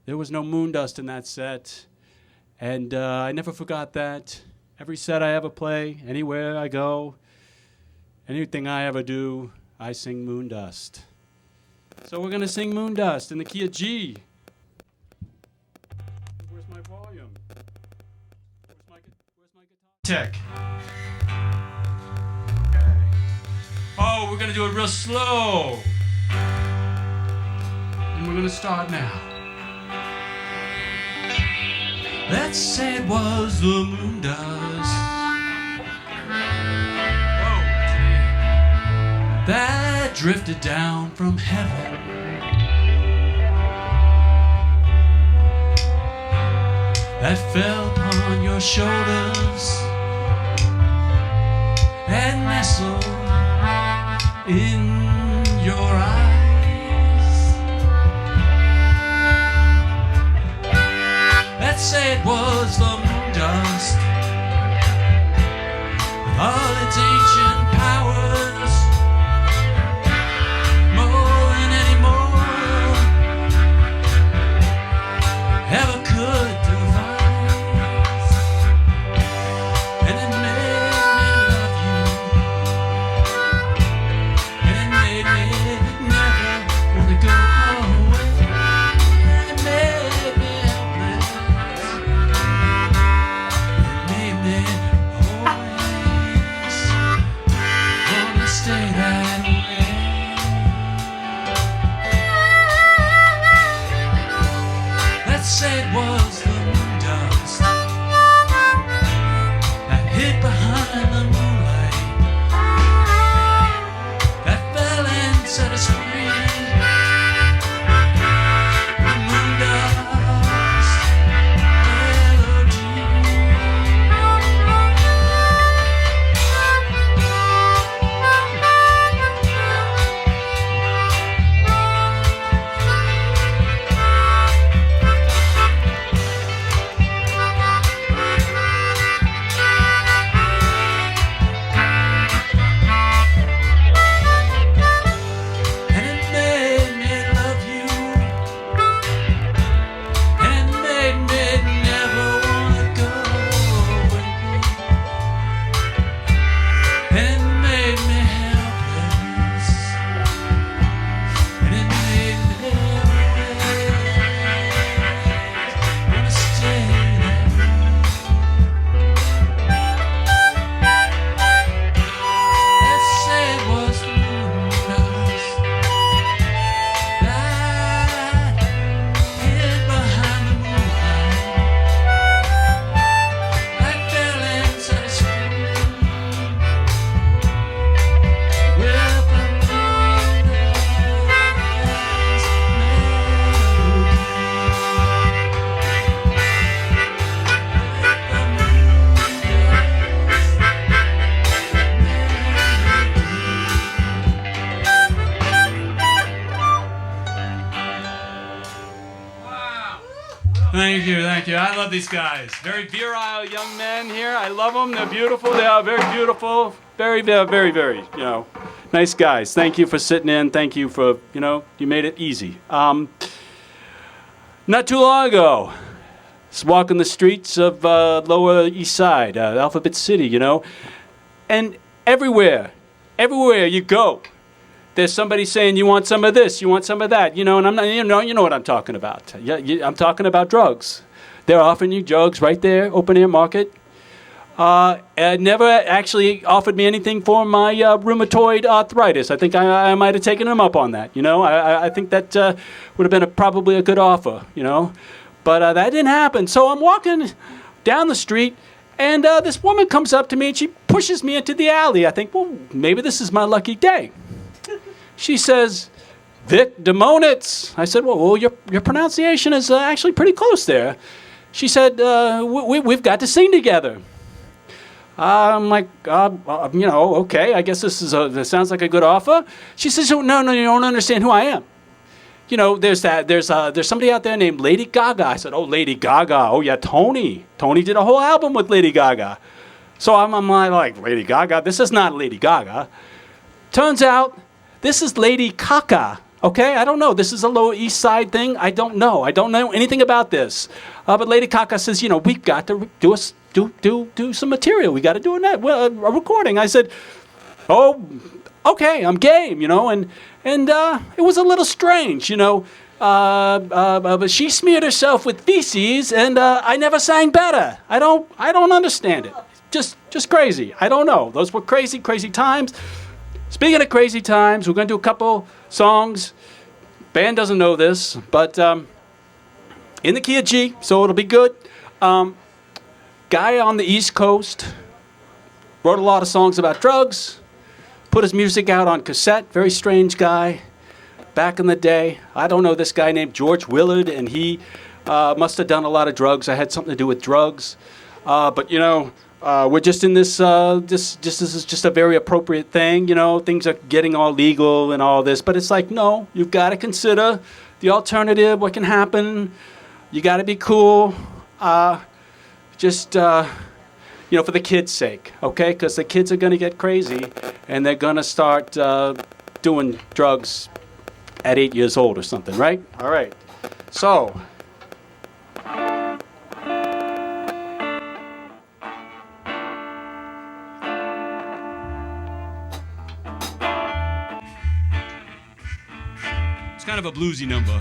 There was no Moondust in that set. And I never forgot that. Every set I ever play, anywhere I go, anything I ever do, I sing Moondust. So we're going to sing Moondust in the key of G. Where's my volume? Where's my guitar? Tech. Okay. Oh, we're going to do it real slow. And we're going to start now. Let's say it was the Moondust. that drifted down from heaven. That fell upon your shoulders and nestled in your eyes. That said was the Moondust with all its ancient powers, more than any more ever could devise. And it made me love you, and it made me never want to go away. It made me helpless, it made me always want to stay that way. That said was the Moondust that hid behind the moonlight, that fell and set us free. The Moondust melody. And it made me love you, and it made me never wanna go away, and it made me helpless, and it made me always wanna stay that way. That said was the Moondust that hid behind the moonlight, that fell and set us free with the Moondust Thank you, thank you. I love these guys. Very virile young men here. I love them. They're beautiful. They are very beautiful. Very, nice guys. Thank you for sitting in. Thank you for, you made it easy. Not too long ago, just walking the streets of Lower East Side, Alphabet City, and everywhere you go, there's somebody saying, you want some of this, you want some of that, and I'm not, you know what I'm talking about. I'm talking about drugs. They're offering you drugs right there, open air market. Never actually offered me anything for my rheumatoid arthritis. I think I might have taken him up on that, I think that would have been probably a good offer, But that didn't happen. So I'm walking down the street, and this woman comes up to me, and she pushes me into the alley. I think, well, maybe this is my lucky day. She says, Vic DeMoanitz. I said, well, your pronunciation is actually pretty close there. She said, we've got to sing together. I'm like, okay, I guess this sounds like a good offer. She says, no, you don't understand who I am. There's somebody out there named Lady Gaga. I said, oh, Lady Gaga. Oh, yeah, Tony. Tony did a whole album with Lady Gaga. So I'm like, Lady Gaga? This is not Lady Gaga. Turns out, this is Lady Kaka. Okay, I don't know. This is a Lower East Side thing. I don't know. I don't know anything about this. But Lady Kaka says, we've got to do some material. We got to do a recording. I said, oh, okay, I'm game, and it was a little strange, but she smeared herself with feces, and I never sang better. I don't understand it. Just crazy. I don't know. Those were crazy times. Speaking of crazy times, we're going to do a couple songs. Band doesn't know this, but in the key of G, so it'll be good. Guy on the East Coast wrote a lot of songs about drugs. put his music out on cassette. Very strange guy. Back in the day, I don't know this guy named George Willard, and he must have done a lot of drugs. I had something to do with drugs. But, we're just in this, this is just a very appropriate thing. Things are getting all legal and all this. But it's like, no, you've got to consider the alternative, what can happen. You got to be cool. For the kids' sake, okay? Because the kids are going to get crazy, and they're going to start doing drugs at 8 years old or something, right? All right. So... It's kind of a bluesy number.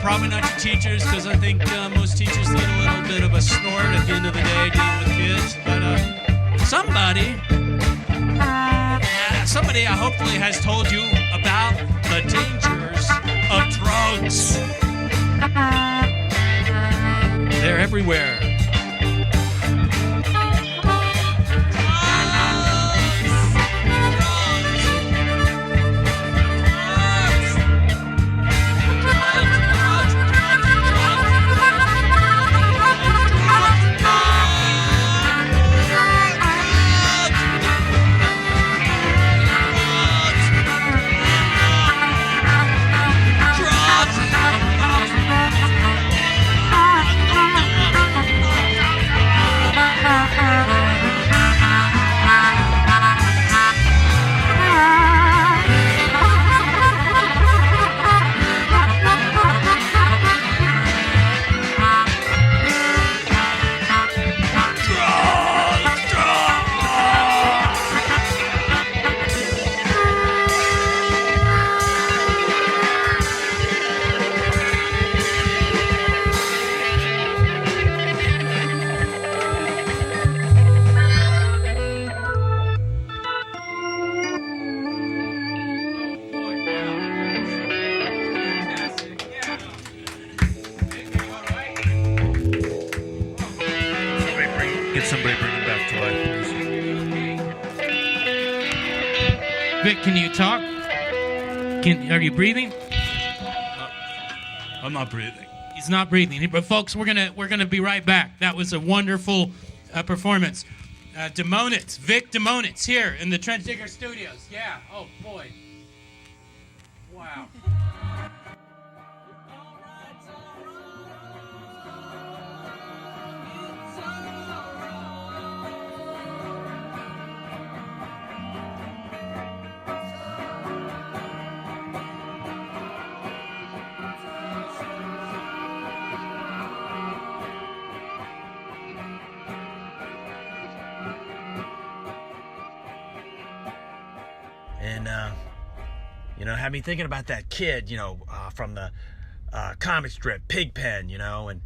Probably not your teachers, because I think most teachers need a little bit of a snort at the end of the day dealing with kids. But somebody hopefully has told you about the dangers of drugs. They're everywhere. Vic, can you talk? Are you breathing? I'm not breathing. He's not breathing. But folks, we're gonna be right back. That was a wonderful performance. DeMoanitz, Vic DeMoanitz here in the Trench Digger Studios. Yeah. Oh boy. Wow. And, had me thinking about that kid, from the comic strip, Pigpen, and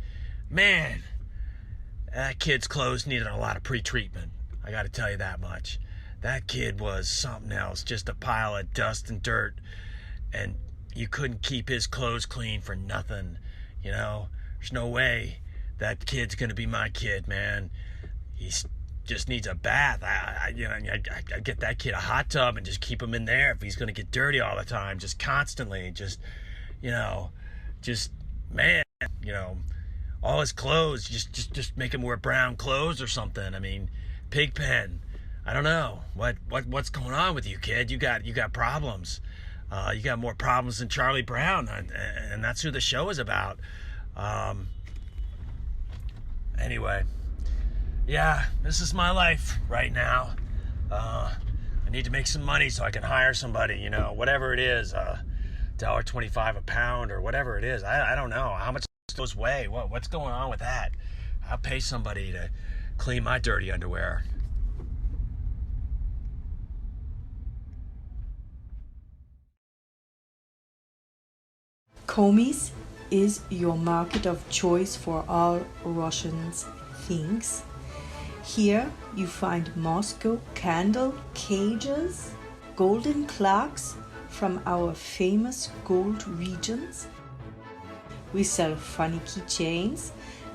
man, that kid's clothes needed a lot of pre-treatment. I got to tell you that much. That kid was something else, just a pile of dust and dirt, and you couldn't keep his clothes clean for nothing, There's no way that kid's going to be my kid, man. He's just needs a bath. I get that kid a hot tub and just keep him in there if he's going to get dirty all the time, just constantly, man, all his clothes, just make him wear brown clothes or something. I mean, Pigpen, I don't know what's going on with you, kid. You got problems. You got more problems than Charlie Brown, and that's who the show is about. Anyway. Yeah, this is my life right now. I need to make some money so I can hire somebody, whatever it is, $1.25 a pound or whatever it is. I don't know. How much those weigh? What's going on with that? I'll pay somebody to clean my dirty underwear. Komis is your market of choice for all Russians things. Here you find Moscow candle cages, golden clocks from our famous gold regions. We sell funny keychains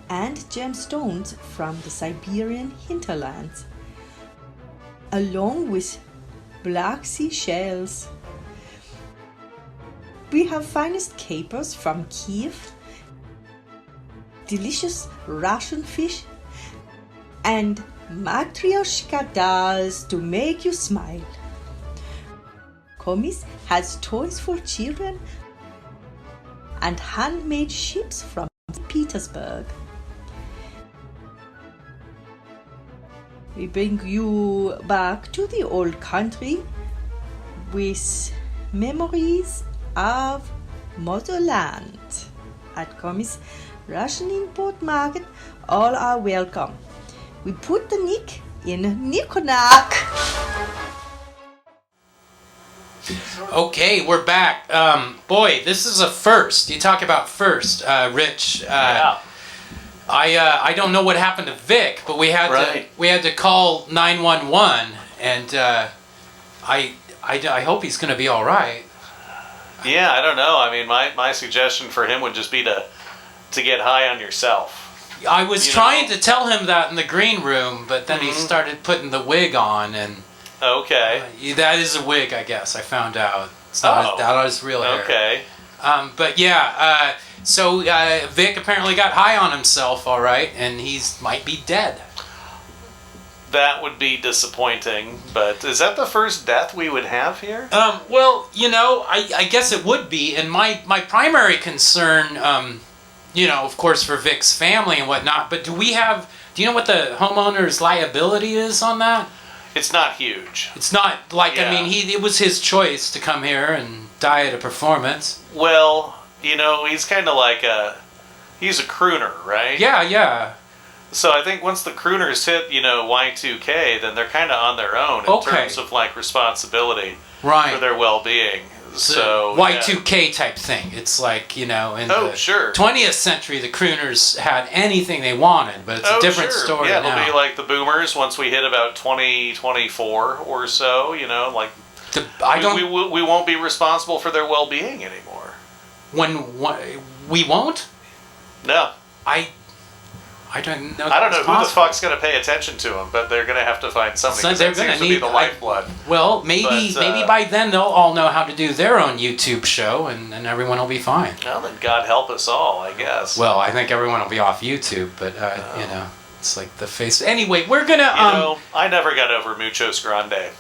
and gemstones from the Siberian hinterlands, along with Black Sea shells. We have finest capers from Kiev, delicious Russian fish, and matryoshka dolls to make you smile. Komis has toys for children and handmade ships from Petersburg. We bring you back to the old country with memories of motherland. At Komis Russian Import Market, all are welcome. We put the Nick in Nikonak. Okay, we're back. Boy, this is a first. You talk about first, Rich. Yeah. I don't know what happened to Vic, but we had to call 911, and I hope he's going to be all right. Yeah, I don't know. I mean, my suggestion for him would just be to get high on yourself. I was trying to tell him that in the green room, but then he started putting the wig on, and okay, that is a wig, I guess. I found out it's not his real hair. Okay, but yeah, so Vic apparently got high on himself, all right, and might be dead. That would be disappointing, but is that the first death we would have here? Well, I guess it would be, and my primary concern, of course, for Vic's family and whatnot, but do you know what the homeowner's liability is on that? It's not huge. It's not like, I mean, it was his choice to come here and die at a performance. Well, he's kind of like he's a crooner, right? Yeah. So I think once the crooners hit, Y2K, then they're kind of on their own in terms of like responsibility for their well-being. So Y2K type thing. It's like, in the 20th century, the crooners had anything they wanted, but it's a different story now. Yeah, it'll be like the boomers once we hit about 2024 or so, we won't be responsible for their well-being anymore. We won't? No. I don't know. I don't know who the fuck's going to pay attention to them, but they're going to have to find something. So 'cause they're that gonna seems to be need- the lifeblood. Well, maybe by then they'll all know how to do their own YouTube show, and everyone will be fine. Well, then God help us all, I guess. Well, I think everyone will be off YouTube, but you know, it's like the face. Anyway, we're gonna. You know, I never got over Muchos Grande,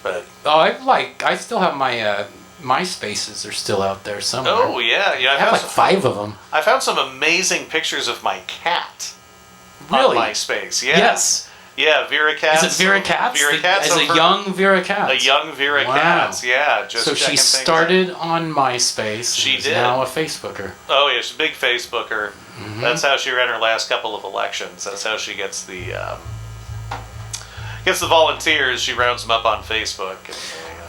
but I still have my MySpaces are still out there somewhere. oh yeah, I have like 5 of them. I found some amazing pictures of my cat. Really? On MySpace, yeah. Yes. Yeah, Vera Katz. Is it Vera Katz? Vera Katz As a young Vera Katz. A young Vera Wow. Katz, yeah. Just so she checking things started on MySpace. She and is did. Now a Facebooker. Oh yeah, she's a big Facebooker. Mhm. That's how she ran her last couple of elections. That's how she gets the volunteers. She rounds them up on Facebook. And,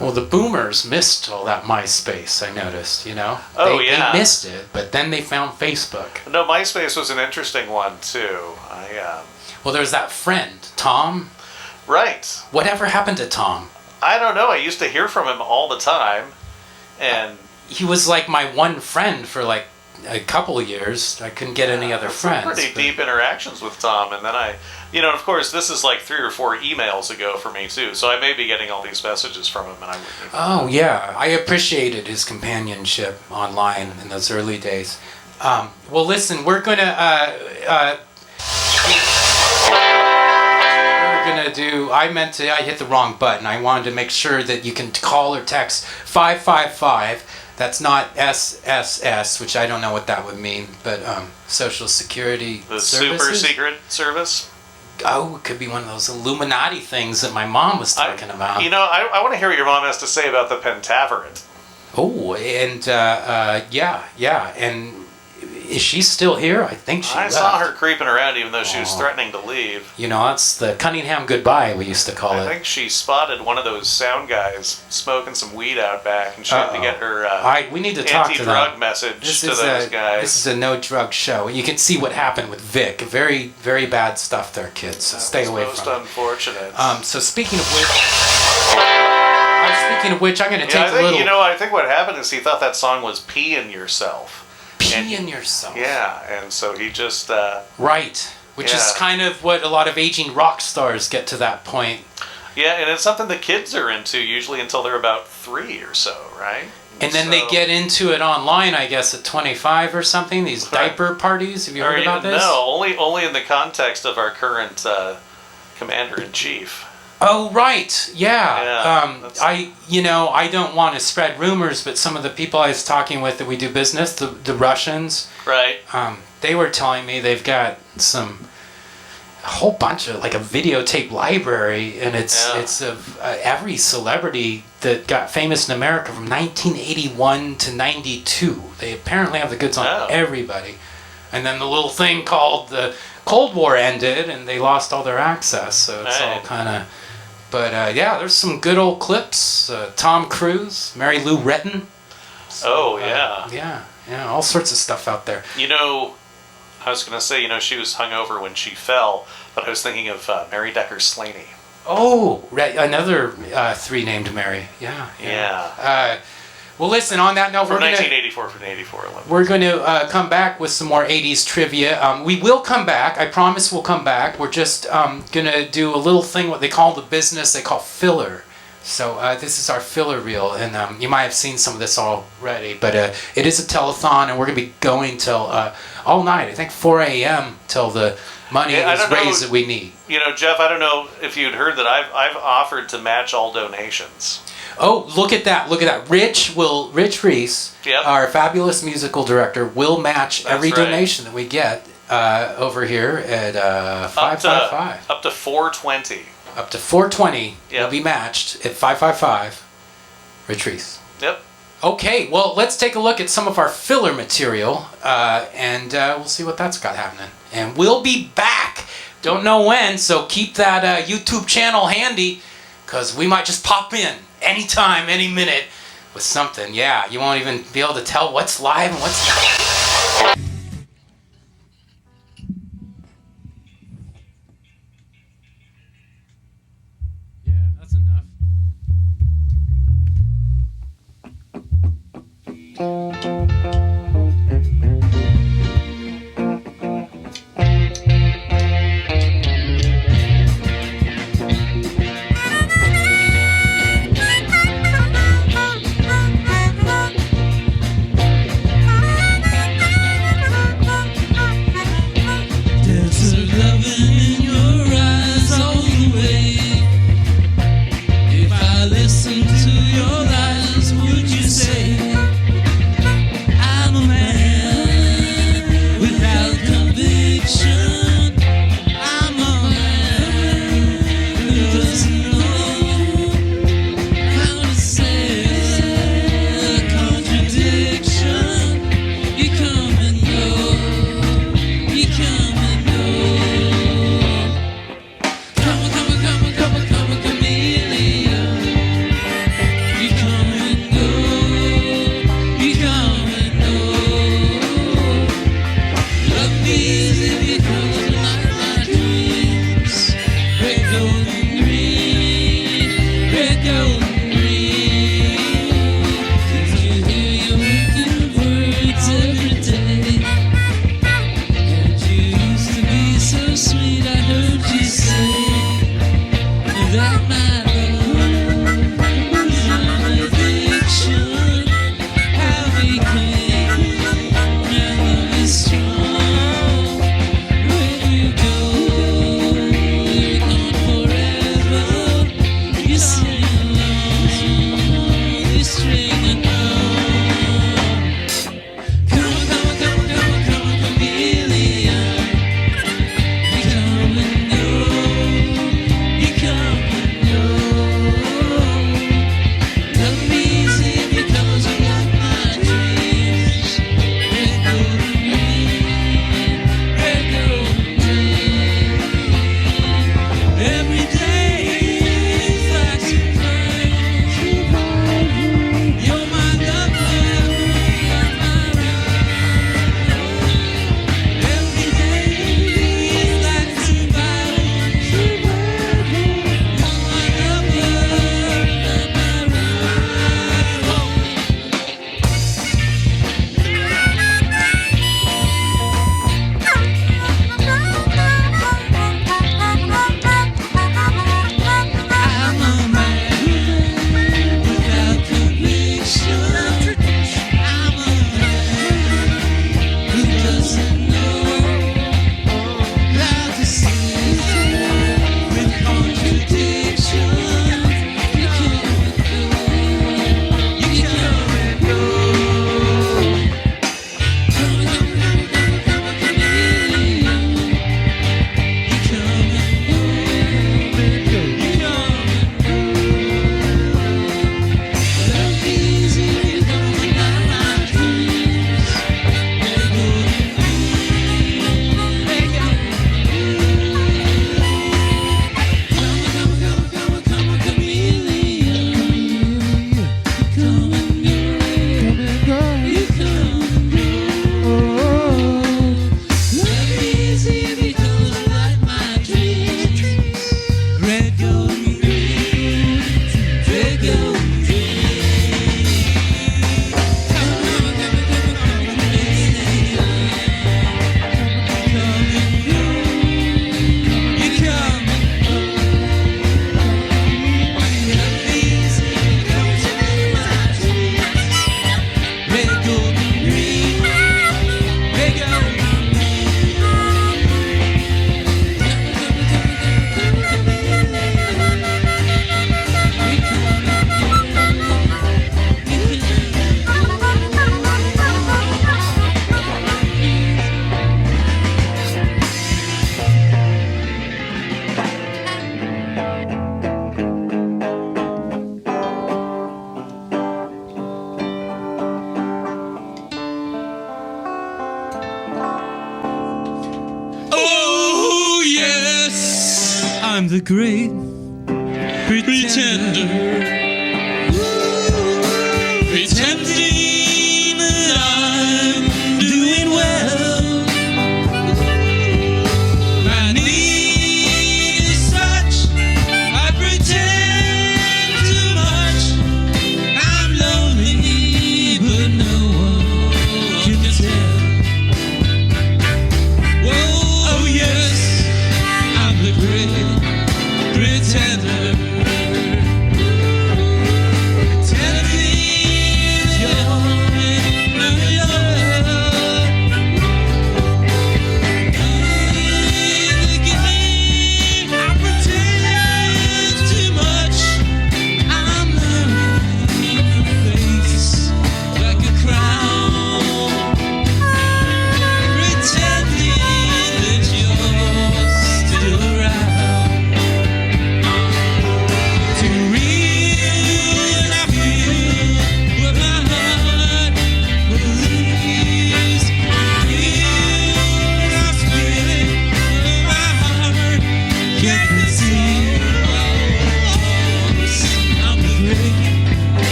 Well, the boomers missed all that MySpace, I noticed, you know? Oh, they yeah. missed it, but then they found Facebook. no, MySpace was an interesting one too. Well, there was that friend, Tom. Right. Whatever happened to Tom? I don't know. I used to hear from him all the time, and He was like my one friend for like a couple of years. I couldn't get any other friends. pretty deep interactions with Tom. And then and of course, this is like 3 or 4 emails ago for me too. So I may be getting all these messages from him, and I wouldn't even Oh, yeah. I appreciated his companionship online in those early days. Well, listen, we're going to... I hit the wrong button. I wanted to make sure that you can call or text 555. That's not SSS, which I don't know what that would mean, but Social Security the Services? super secret service. Oh, it could be one of those Illuminati things that my mom was talking about. You know, I want to hear what your mom has to say about the Pentaverate. Oh, and yeah. And is she still here? I think she I left. saw her creeping around, even though she was threatening to leave. You know, it's the Cunningham goodbye, we used to call I it. think she spotted one of those sound guys smoking some weed out back, and she had to get her we need to talk to them. anti-drug message to those guys. This is a no-drug show. You can see what happened with Vic. Very, very bad stuff there, kids. So stay away Most from it. unfortunate. So speaking of which, I'm going to take I a think, little... I think what happened is he thought that song was Pee in Yourself. Pee in Yourself. Yeah, and so he just... Right. Which is kind of what a lot of aging rock stars get to that point. Yeah, and it's something the kids are into usually until they're about 3 or so, right? And then they get into it online, I guess, at 25 or something. These diaper parties. Have you heard about this? No, only in the context of our current commander-in-chief. Oh, right. Yeah. I don't want to spread rumors, but some of the people I was talking with that we do business, the Russians, right? They were telling me they've got a whole bunch of like a videotape library, and it's of every celebrity that got famous in America from 1981 to 92. They apparently have the goods on everybody. And then the little thing called the Cold War ended, and they lost all their access. So it's all kind of... But there's some good old clips. Tom Cruise, Mary Lou Retton. So, yeah, all sorts of stuff out there. I was going to say, she was hungover when she fell, but I was thinking of Mary Decker Slaney. Oh, another 3 named Mary. Yeah. Well, listen, on that note, from 1984. We're going to come back with some more 80s trivia. We will come back. I promise we'll come back. We're just going to do a little thing, what they call the business, they call filler. So this is our filler reel, and you might have seen some of this already, but it is a telethon, and we're going to be going till all night. I think 4 a.m. till the money is raised that we need. Jeff, I don't know if you'd heard that I've offered to match all donations. Oh, look at that. Rich Reese, our fabulous musical director, will match every donation that we get over here at 555. Up to 420. Up to 420 will be matched at 555. Rich Reese. Yep. Okay, well, let's take a look at some of our filler material, and we'll see what that's got happening. And we'll be back. Don't know when, so keep that YouTube channel handy, because we might just pop in anytime, any minute with something. Yeah, you won't even be able to tell what's live and what's not. Yeah, that's enough. the great pretender. Pretending that I'm doing well. My need is such, I pretend too much. I'm lonely, but no one can tell. Whoa, oh yes, I'm the great pretender.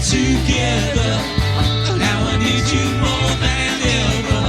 Together, now I need you more than ever.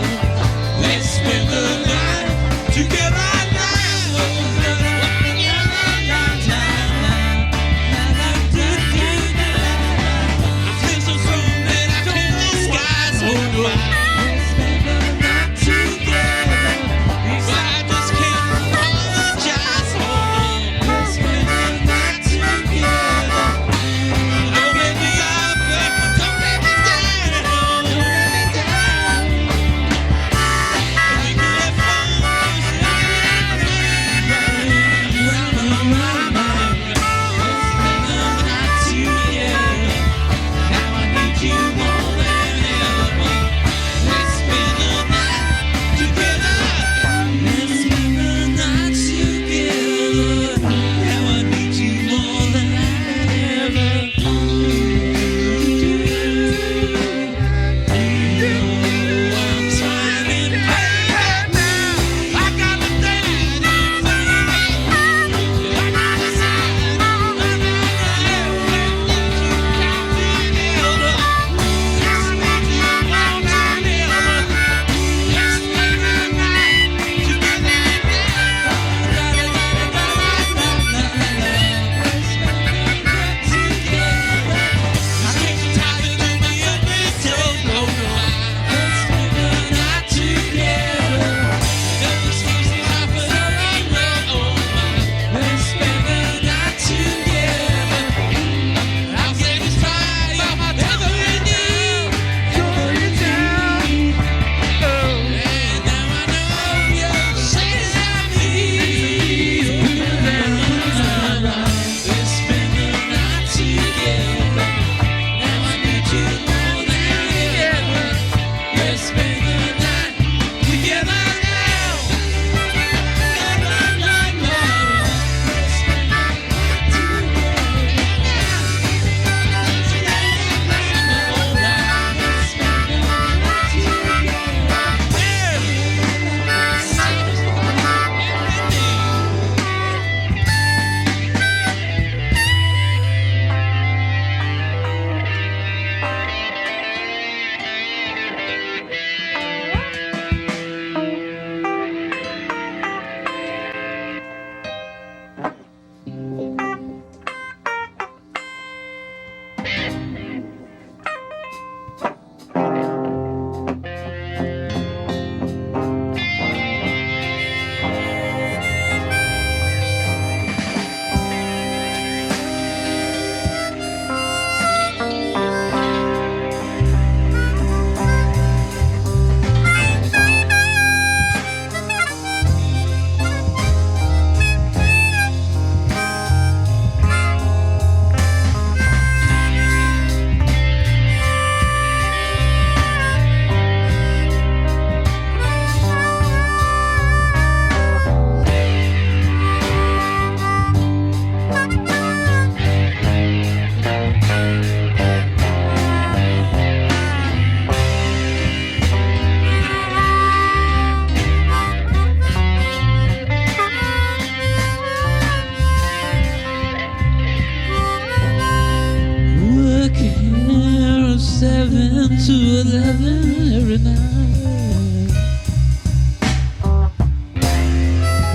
10 to 11 every night.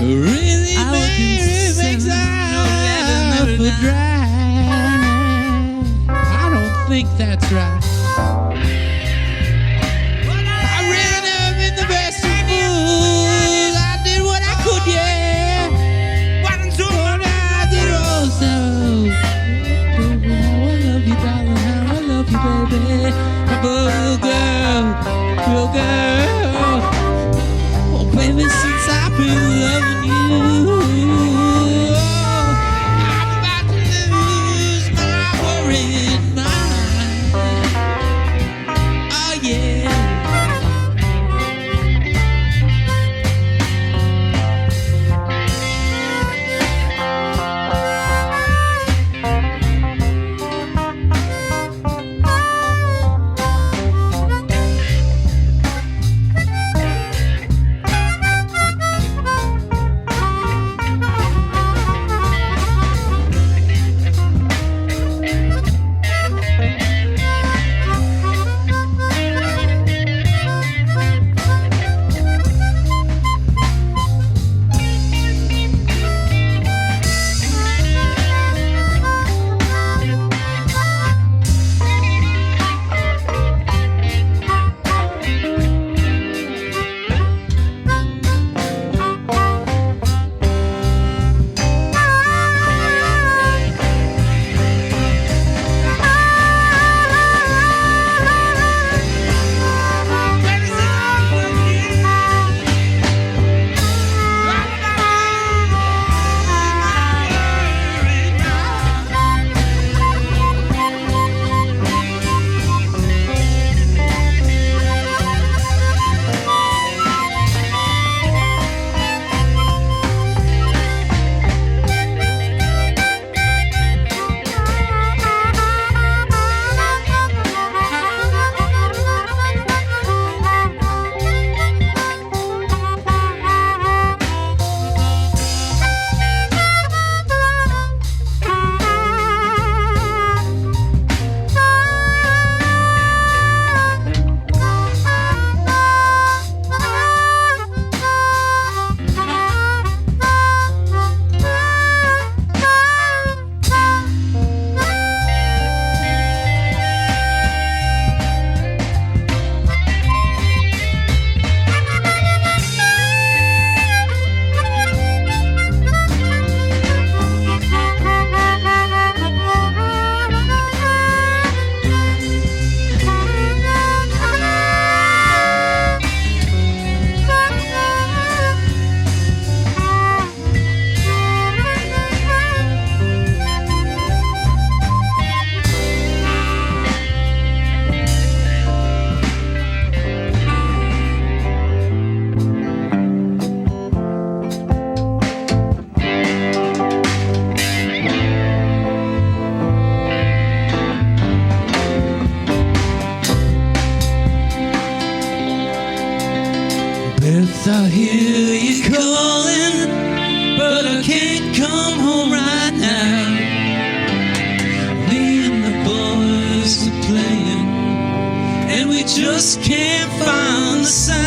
Really, Mary makes up for dry. I don't think that's right. I ran up in the best of fools. I did what I could, yeah. But I did also. How I love you, darling. How I love you, baby. Oh, girl. Oh, baby, since I've been loving you, I'm about to lose my worried mind. Oh, yeah. Beth, I hear you calling, but I can't come home right now. Me and the boys are playing, and we just can't find the sound.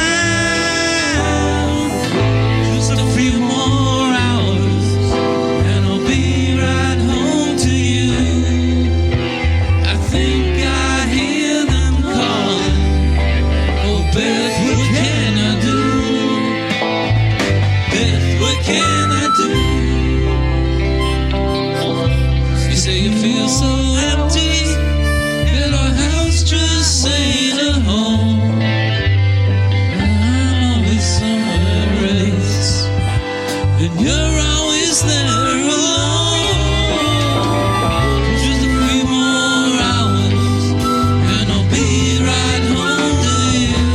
Just a few more hours, and I'll be right home to you. I think I hear them calling. Oh, Beth, what can I do? Beth, what can I do? You say you feel so empty, and our house just ain't a home. I'm always somewhere else, and you're always there alone. Just a few more hours, and I'll be right home to you.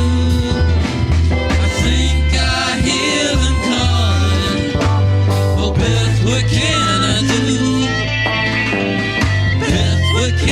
I think I hear them calling. Oh, Beth, what can I do? Beth, what can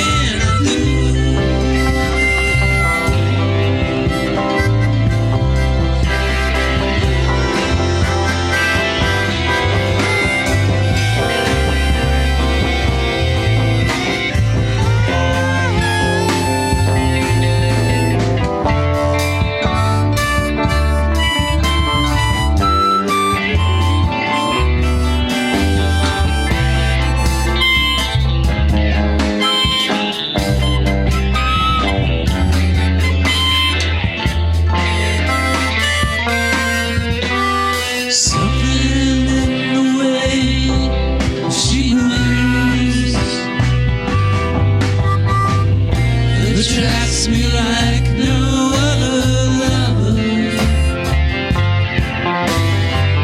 attracts me like no other lover.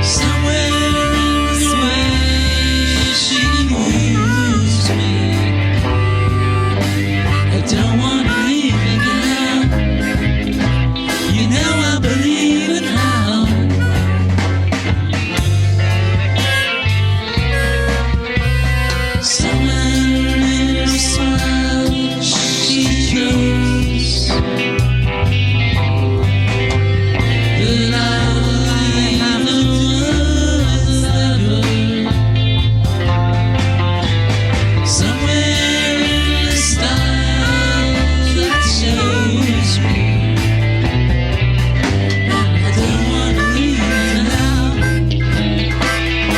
Somewhere in this way she moves me. I don't want to leave her now. You know I believe in how. Someone in her smile she chose. But I have no other. Somewhere in the style that shows me. And I don't want to leave her now.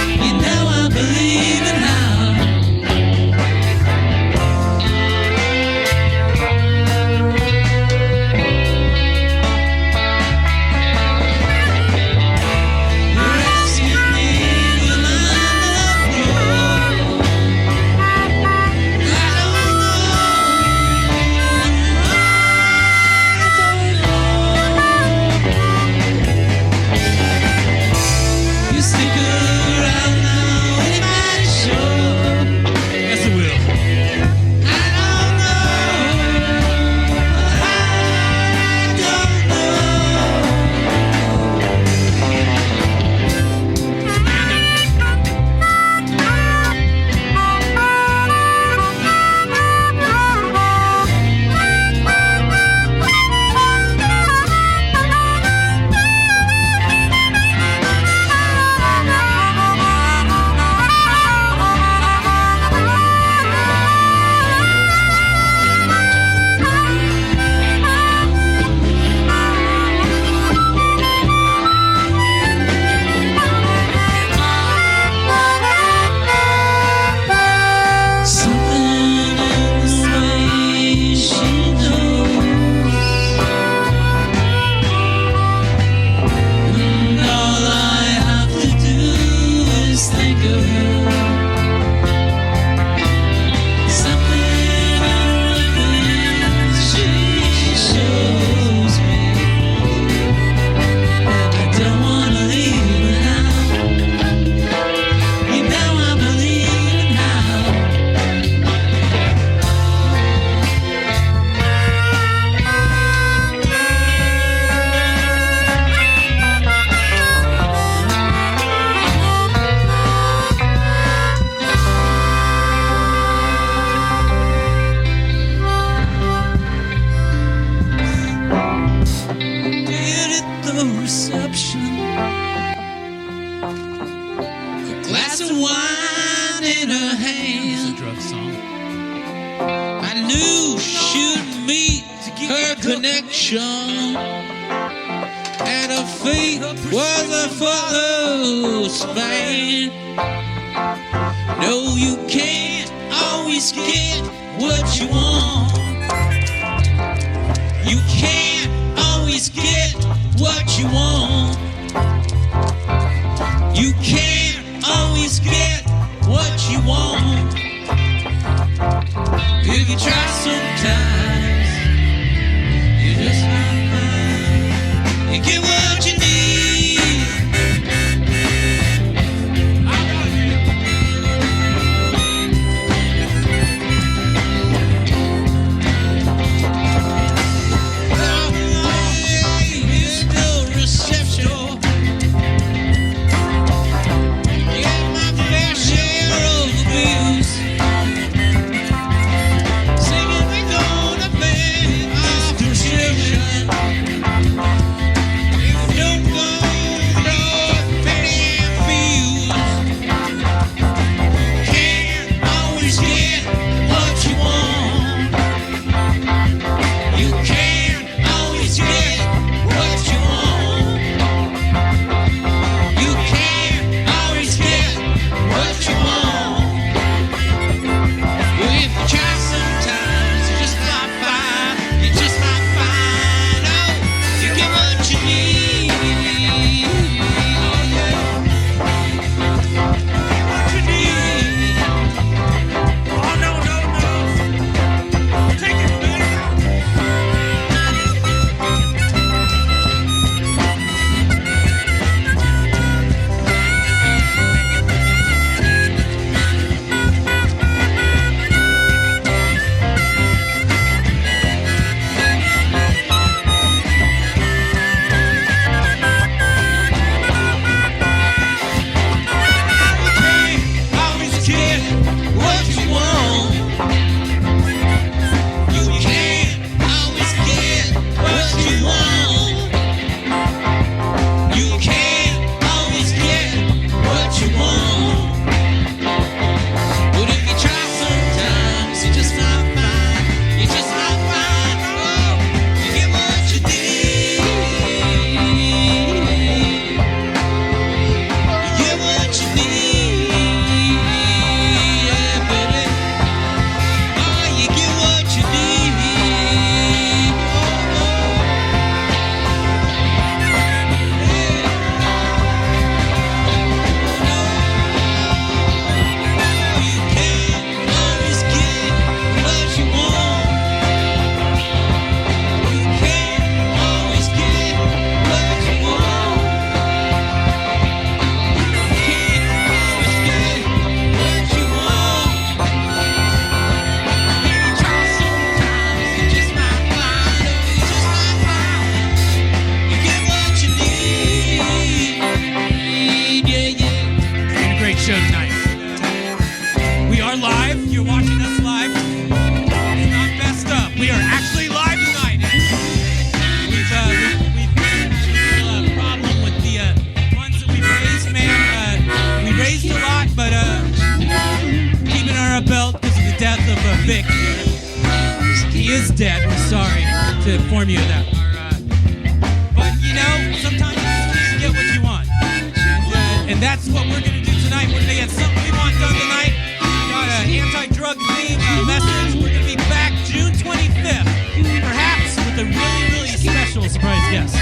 You know I believe in how. You're asking me will I love you? I don't know. You stick around now, it might show. Yes, it will. I don't something in the way she knows. And all I have to do is think of her. Something in the things she shows me. And I don't want to leave her now. You know I believe in how. Did at the reception, a glass of wine in her hand. Drug song. I knew she'd meet her connection, and her fate was a fellow span. No, you can't always get what you want. You can't always get what you want. You can't always get what you want. If you try sometimes, you just might find you get what you need. It's still reception. Get my fair share of abuse. Singing we go Vic here. He is dead. We're sorry to inform you of that. But you know, sometimes you just can't get what you want. And that's what we're going to do tonight. We're going to get something we want done tonight. We got an anti-drug theme message. We're going to be back June 25th, perhaps with a really, really special surprise guest.